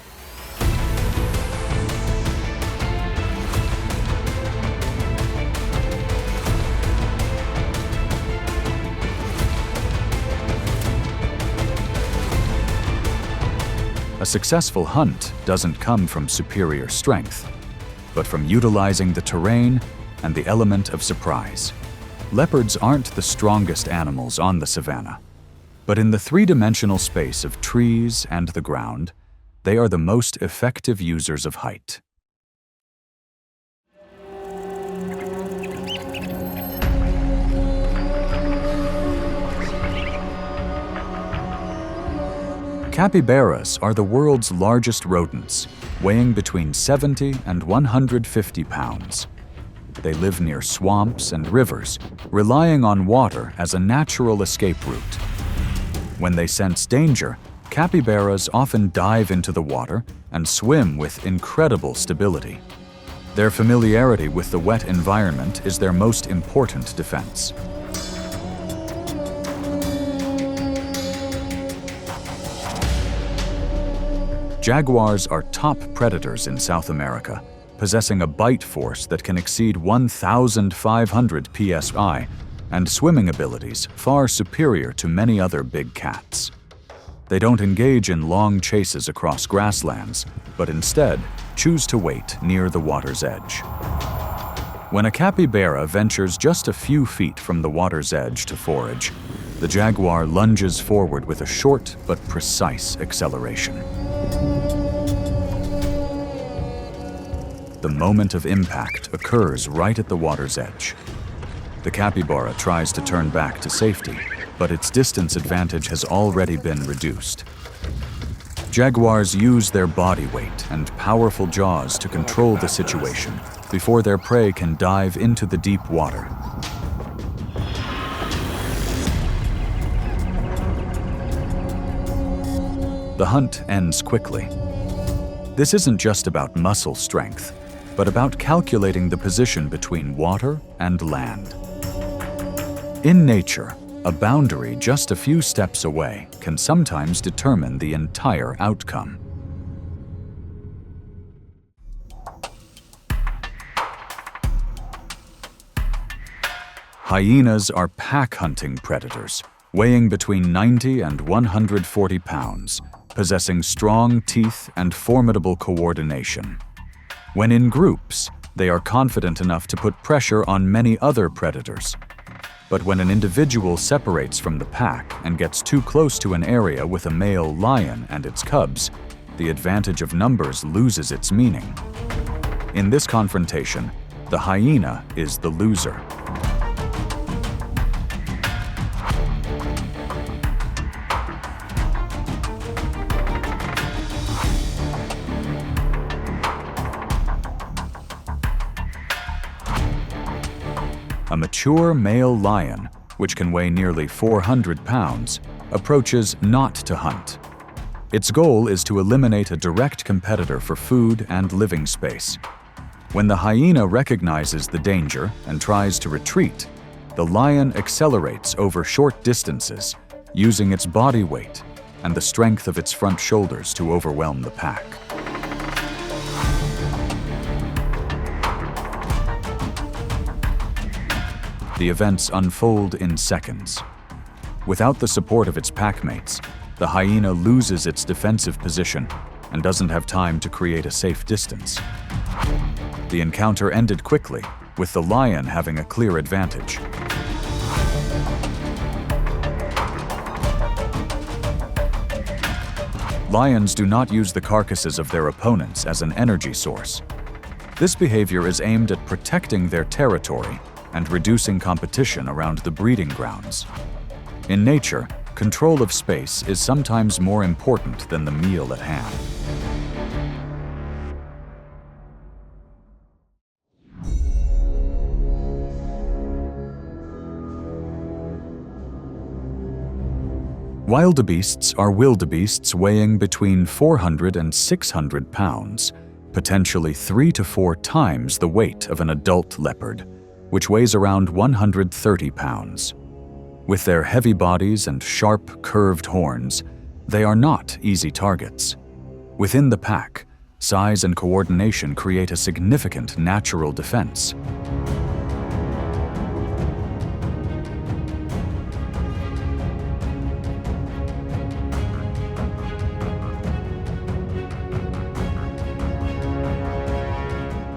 A successful hunt doesn't come from superior strength. but from utilizing the terrain and the element of surprise. Leopards aren't the strongest animals on the savanna, but in the three-dimensional space of trees and the ground, they are the most effective users of height. Capybaras are the world's largest rodents, weighing between 70 and 150 pounds. They live near swamps and rivers, relying on water as a natural escape route. When they sense danger, capybaras often dive into the water and swim with incredible stability. Their familiarity with the wet environment is their most important defense. Jaguars are top predators in South America, possessing a bite force that can exceed 1,500 psi and swimming abilities far superior to many other big cats. They don't engage in long chases across grasslands, but instead choose to wait near the water's edge. When a capybara ventures just a few feet from the water's edge to forage, the jaguar lunges forward with a short but precise acceleration. The moment of impact occurs right at the water's edge. The capybara tries to turn back to safety, but its distance advantage has already been reduced. Jaguars use their body weight and powerful jaws to control the situation before their prey can dive into the deep water. The hunt ends quickly. This isn't just about muscle strength, but about calculating the position between water and land. In nature, a boundary just a few steps away can sometimes determine the entire outcome. Hyenas are pack-hunting predators, weighing between 90 and 140 pounds, possessing strong teeth and formidable coordination. When in groups, they are confident enough to put pressure on many other predators. But when an individual separates from the pack and gets too close to an area with a male lion and its cubs, the advantage of numbers loses its meaning. In this confrontation, the hyena is the loser. A mature male lion, which can weigh nearly 400 pounds, approaches not to hunt. Its goal is to eliminate a direct competitor for food and living space. When the hyena recognizes the danger and tries to retreat, the lion accelerates over short distances, using its body weight and the strength of its front shoulders to overwhelm the pack. The events unfold in seconds. Without the support of its packmates, the hyena loses its defensive position and doesn't have time to create a safe distance. The encounter ended quickly, with the lion having a clear advantage. Lions do not use the carcasses of their opponents as an energy source. This behavior is aimed at protecting their territory and reducing competition around the breeding grounds. In nature, control of space is sometimes more important than the meal at hand. Wildebeests are wildebeests weighing between 400 and 600 pounds, potentially 3 to 4 times the weight of an adult leopard, which weighs around 130 pounds. With their heavy bodies and sharp, curved horns, they are not easy targets. Within the pack, size and coordination create a significant natural defense.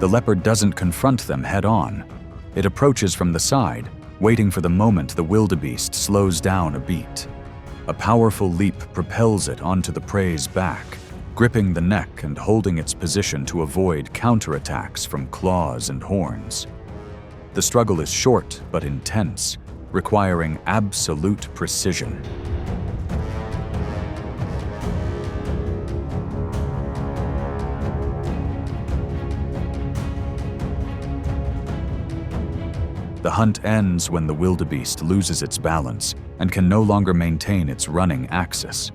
The The leopard doesn't confront them head-on. It approaches from the side, waiting for the moment the wildebeest slows down a beat. A powerful leap propels it onto the prey's back, gripping the neck and holding its position to avoid counterattacks from claws and horns. The struggle is short but intense, requiring absolute precision. The hunt ends when the wildebeest loses its balance and can no longer maintain its running axis.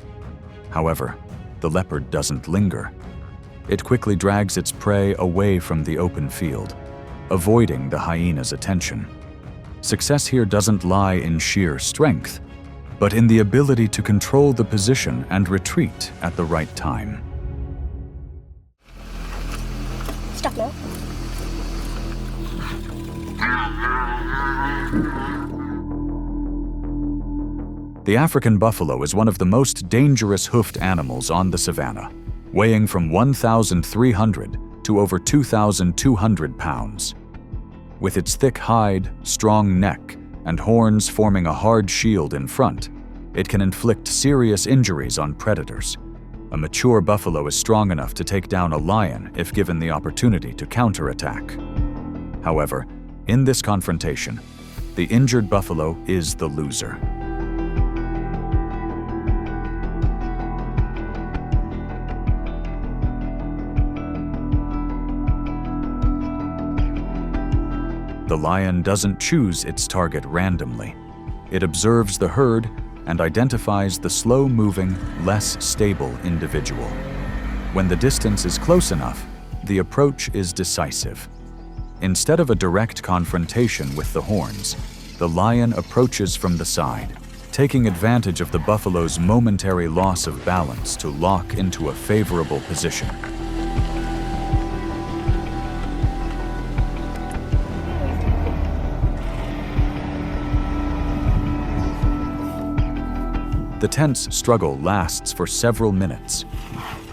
However, the leopard doesn't linger. It quickly drags its prey away from the open field, avoiding the hyena's attention. Success here doesn't lie in sheer strength, but in the ability to control the position and retreat at the right time. Stop now. The African buffalo is one of the most dangerous hoofed animals on the savanna, weighing from 1,300 to over 2,200 pounds. With its thick hide, strong neck, and horns forming a hard shield in front, it can inflict serious injuries on predators. A mature buffalo is strong enough to take down a lion if given the opportunity to counterattack. However, in this confrontation, the injured buffalo is the loser. The lion doesn't choose its target randomly. It observes the herd and identifies the slow-moving, less stable individual. When the distance is close enough, the approach is decisive. Instead of a direct confrontation with the horns, the lion approaches from the side, taking advantage of the buffalo's momentary loss of balance to lock into a favorable position. The tense struggle lasts for several minutes.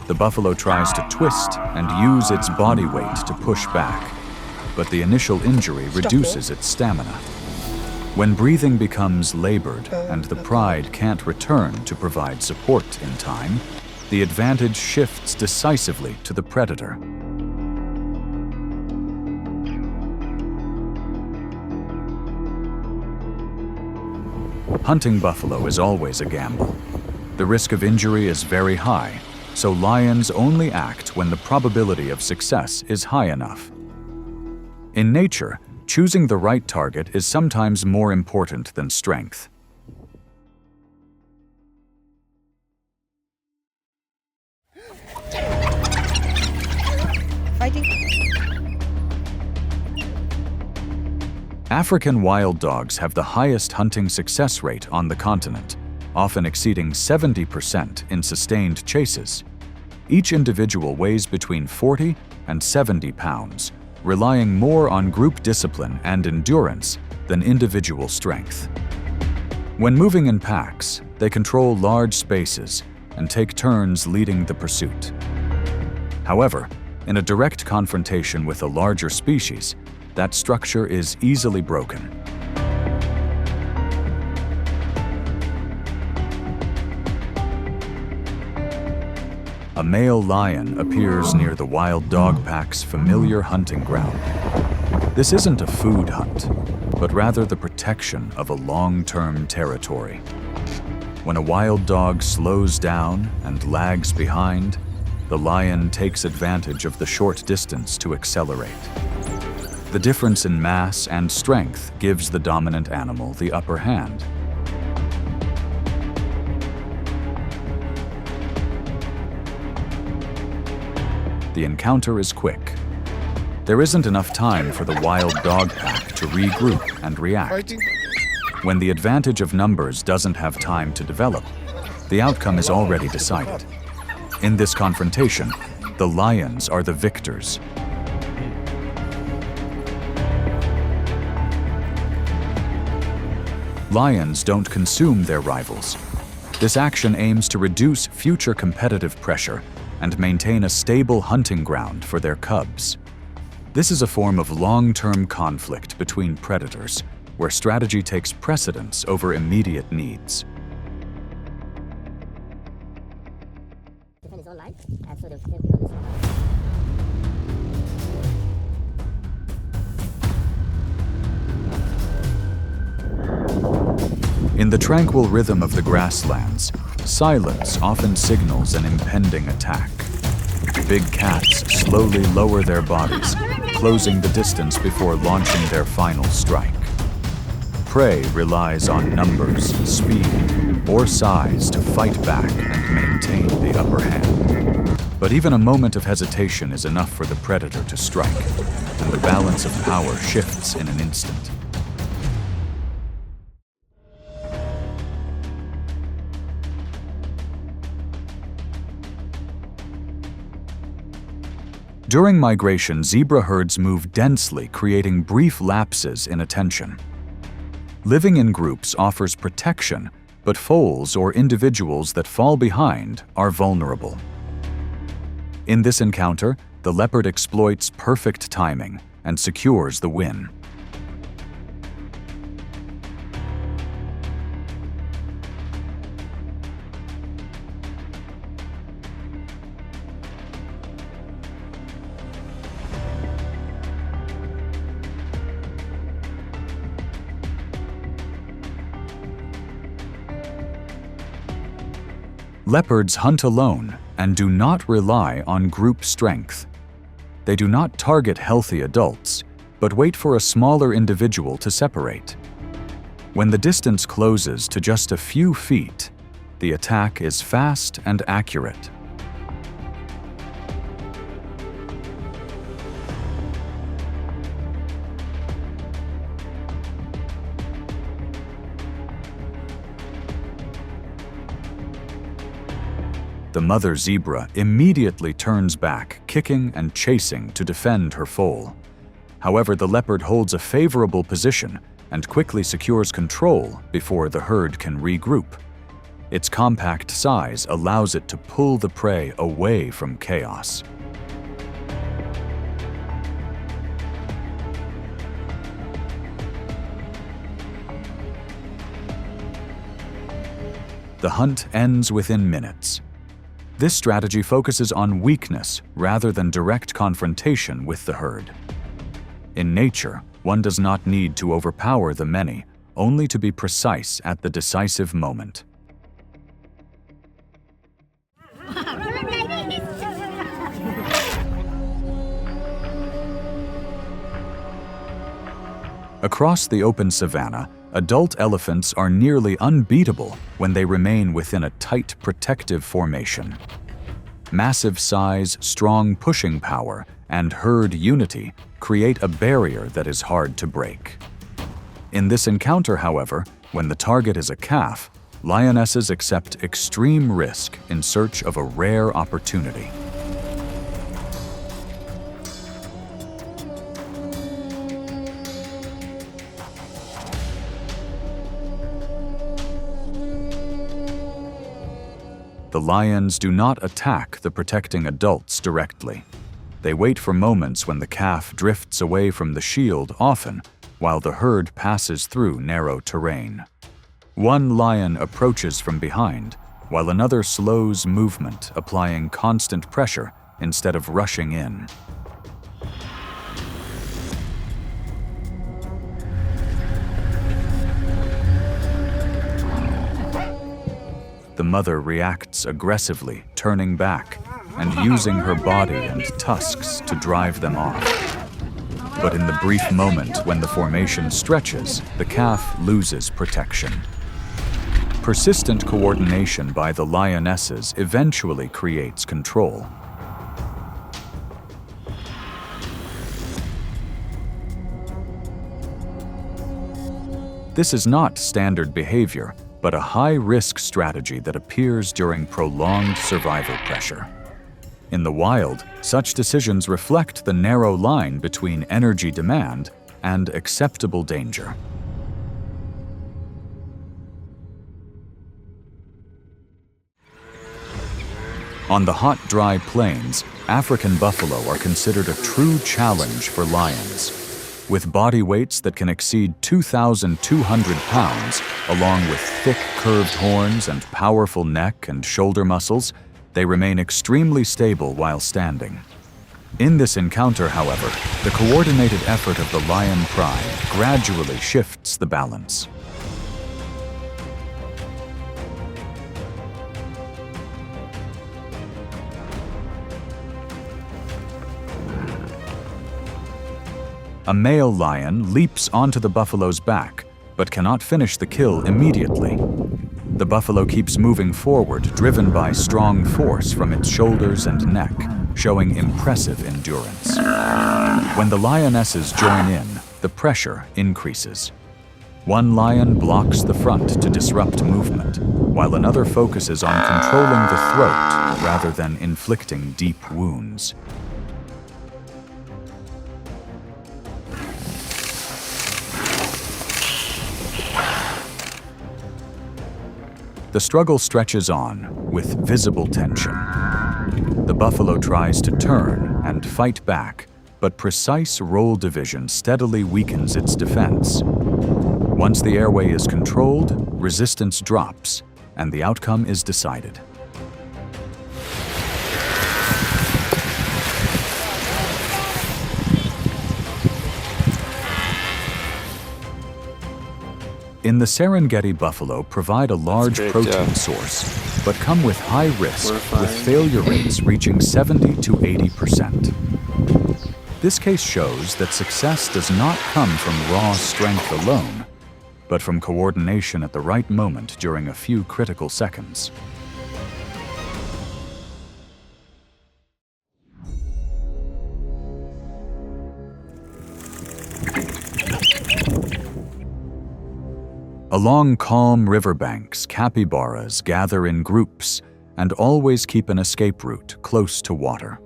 The buffalo tries to twist and use its body weight to push back, but the initial injury reduces its stamina. When breathing becomes labored and the pride can't return to provide support in time, the advantage shifts decisively to the predator. Hunting buffalo is always a gamble. The risk of injury is very high, so lions only act when the probability of success is high enough. In nature, choosing the right target is sometimes more important than strength. Fighting. African wild dogs have the highest hunting success rate on the continent, often exceeding 70% in sustained chases. Each individual weighs between 40 and 70 pounds, relying more on group discipline and endurance than individual strength. When moving in packs, they control large spaces and take turns leading the pursuit. However, in a direct confrontation with a larger species, that structure is easily broken. A male lion appears near the wild dog pack's familiar hunting ground. This isn't a food hunt, but rather the protection of a long-term territory. When a wild dog slows down and lags behind, the lion takes advantage of the short distance to accelerate. The difference in mass and strength gives the dominant animal the upper hand. The encounter is quick. There isn't enough time for the wild dog pack to regroup and react. When the advantage of numbers doesn't have time to develop, the outcome is already decided. In this confrontation, the lions are the victors. Lions don't consume their rivals. This action aims to reduce future competitive pressure and maintain a stable hunting ground for their cubs. This is a form of long-term conflict between predators, where strategy takes precedence over immediate needs. Defend his own line, so they'll become this. In the tranquil rhythm of the grasslands, silence often signals an impending attack. Big cats slowly lower their bodies, closing the distance before launching their final strike. Prey relies on numbers, speed, or size to fight back and maintain the upper hand. But even a moment of hesitation is enough for the predator to strike, and the balance of power shifts in an instant. During migration, zebra herds move densely, creating brief lapses in attention. Living in groups offers protection, but foals or individuals that fall behind are vulnerable. In this encounter, the leopard exploits perfect timing and secures the win. Leopards hunt alone and do not rely on group strength. They do not target healthy adults, but wait for a smaller individual to separate. When the distance closes to just a few feet, the attack is fast and accurate. The mother zebra immediately turns back, kicking and chasing to defend her foal. However, the leopard holds a favorable position and quickly secures control before the herd can regroup. Its compact size allows it to pull the prey away from chaos. The hunt ends within minutes. This strategy focuses on weakness rather than direct confrontation with the herd. In nature, one does not need to overpower the many, only to be precise at the decisive moment. Across the open savanna, adult elephants are nearly unbeatable when they remain within a tight protective formation. Massive size, strong pushing power, and herd unity create a barrier that is hard to break. In this encounter, however, when the target is a calf, lionesses accept extreme risk in search of a rare opportunity. The lions do not attack the protecting adults directly. They wait for moments when the calf drifts away from the shield often, while the herd passes through narrow terrain. One lion approaches from behind, while another slows movement, applying constant pressure instead of rushing in. The mother reacts aggressively, turning back and using her body and tusks to drive them off. But in the brief moment when the formation stretches, the calf loses protection. Persistent coordination by the lionesses eventually creates control. This is not standard behavior, but a high-risk strategy that appears during prolonged survival pressure. In the wild, such decisions reflect the narrow line between energy demand and acceptable danger. On the hot, dry plains, African buffalo are considered a true challenge for lions. With body weights that can exceed 2,200 pounds, along with thick, curved horns and powerful neck and shoulder muscles, they remain extremely stable while standing. In this encounter, however, the coordinated effort of the lion pride gradually shifts the balance. A male lion leaps onto the buffalo's back, but cannot finish the kill immediately. The buffalo keeps moving forward, driven by strong force from its shoulders and neck, showing impressive endurance. When the lionesses join in, the pressure increases. One lion blocks the front to disrupt movement, while another focuses on controlling the throat rather than inflicting deep wounds. The struggle stretches on, with visible tension. The buffalo tries to turn and fight back, but precise roll division steadily weakens its defense. Once the airway is controlled, resistance drops, and the outcome is decided. In the Serengeti, buffalo provide a large protein source, but come with high risk, with failure rates reaching 70 to 80%. This case shows that success does not come from raw strength alone, but from coordination at the right moment during a few critical seconds. Along calm riverbanks, capybaras gather in groups and always keep an escape route close to water.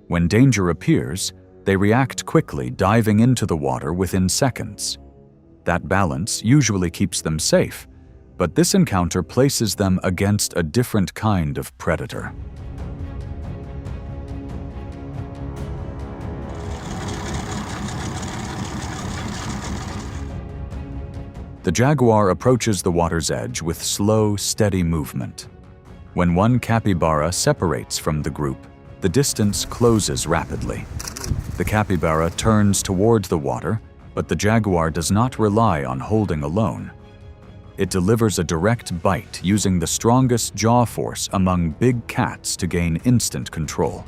When danger appears, they react quickly, diving into the water within seconds. That balance usually keeps them safe, but this encounter places them against a different kind of predator. The jaguar approaches the water's edge with slow, steady movement. When one capybara separates from the group, the distance closes rapidly. The capybara turns toward the water, but the jaguar does not rely on holding alone. It delivers a direct bite using the strongest jaw force among big cats to gain instant control.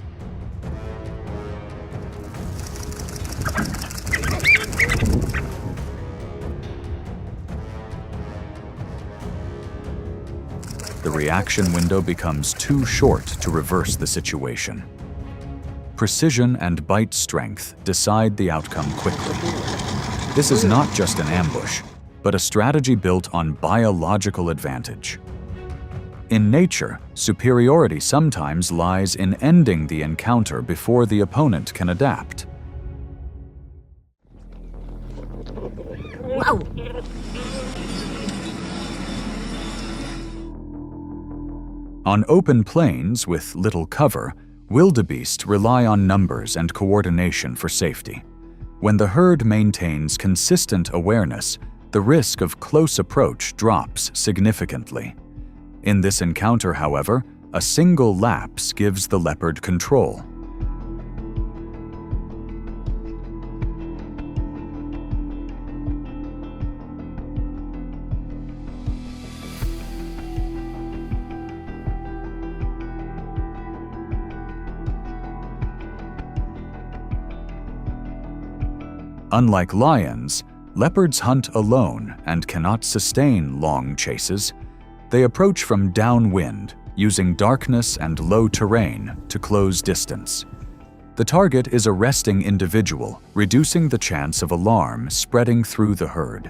The reaction window becomes too short to reverse the situation. Precision and bite strength decide the outcome quickly. This is not just an ambush, but a strategy built on biological advantage. In nature, superiority sometimes lies in ending the encounter before the opponent can adapt. Wow! On open plains with little cover, wildebeest rely on numbers and coordination for safety. When the herd maintains consistent awareness, the risk of close approach drops significantly. In this encounter, however, a single lapse gives the leopard control. Unlike lions, leopards hunt alone and cannot sustain long chases. They approach from downwind, using darkness and low terrain to close distance. The target is a resting individual, reducing the chance of alarm spreading through the herd.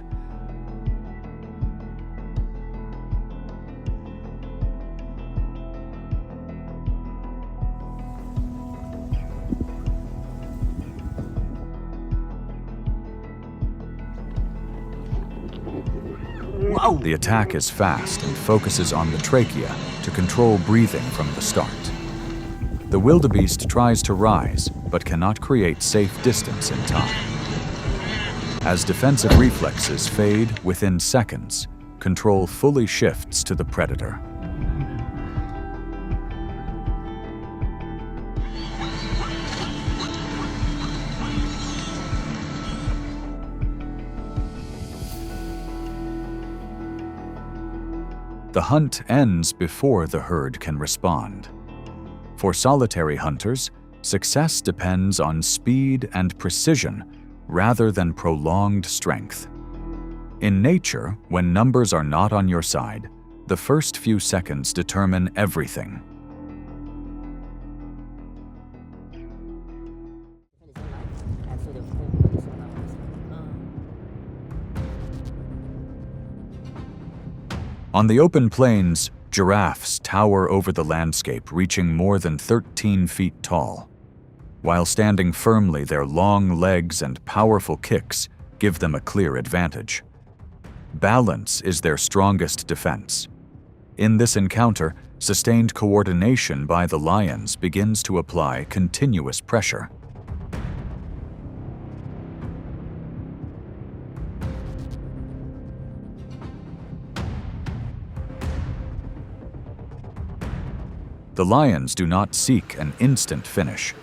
The attack is fast and focuses on the trachea to control breathing from the start. The wildebeest tries to rise, but cannot create safe distance in time. As defensive reflexes fade within seconds, control fully shifts to the predator. The hunt ends before the herd can respond. For solitary hunters, success depends on speed and precision rather than prolonged strength. In nature, when numbers are not on your side, the first few seconds determine everything. On the open plains, giraffes tower over the landscape, reaching more than 13 feet tall. While standing firmly, their long legs and powerful kicks give them a clear advantage. Balance is their strongest defense. In this encounter, sustained coordination by the lions begins to apply continuous pressure. The lions do not seek an instant finish.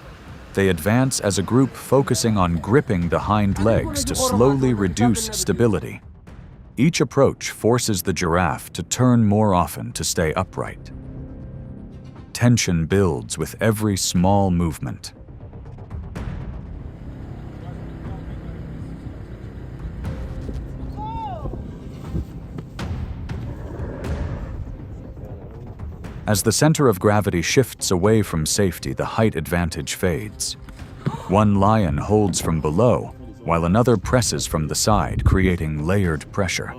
They advance as a group, focusing on gripping the hind legs to slowly reduce stability. Each approach forces the giraffe to turn more often to stay upright. Tension builds with every small movement. As the center of gravity shifts away from safety, the height advantage fades. One lion holds from below, while another presses from the side, creating layered pressure.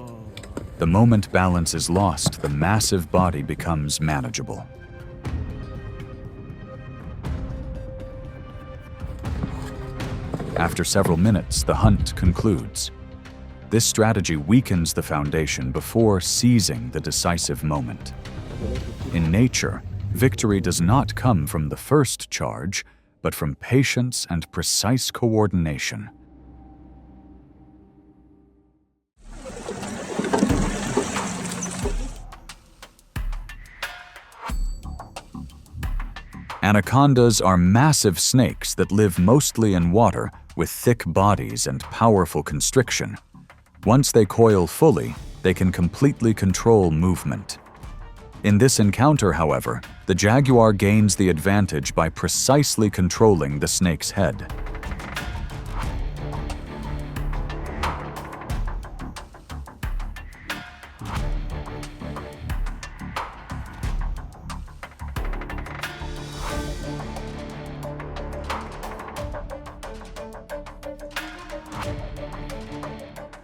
The moment balance is lost, the massive body becomes manageable. After several minutes, the hunt concludes. This strategy weakens the foundation before seizing the decisive moment. In nature, victory does not come from the first charge, but from patience and precise coordination. Anacondas are massive snakes that live mostly in water with thick bodies and powerful constriction. Once they coil fully, they can completely control movement. In this encounter, however, the jaguar gains the advantage by precisely controlling the snake's head.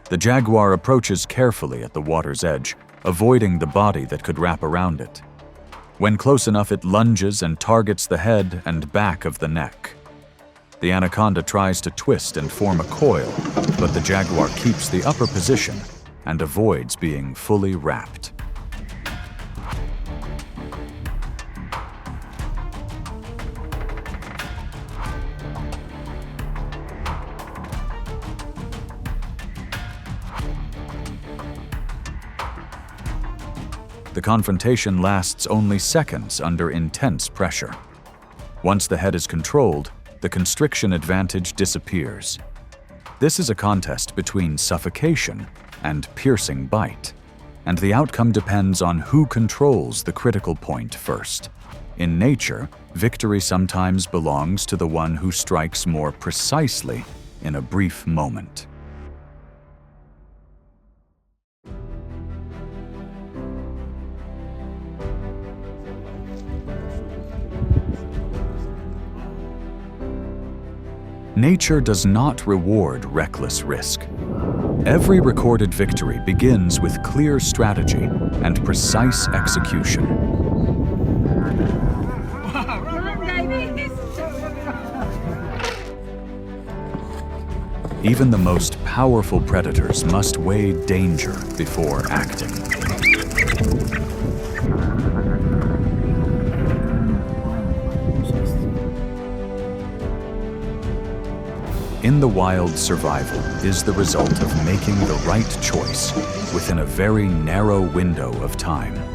The jaguar approaches carefully at the water's edge, avoiding the body that could wrap around it. When close enough, it lunges and targets the head and back of the neck. The anaconda tries to twist and form a coil, but the jaguar keeps the upper position and avoids being fully wrapped. The confrontation lasts only seconds under intense pressure. Once the head is controlled, the constriction advantage disappears. This is a contest between suffocation and piercing bite, and the outcome depends on who controls the critical point first. In nature, victory sometimes belongs to the one who strikes more precisely in a brief moment. Nature does not reward reckless risk. Every recorded victory begins with clear strategy and precise execution. Even the most powerful predators must weigh danger before acting. the wild, survival is the result of making the right choice within a very narrow window of time.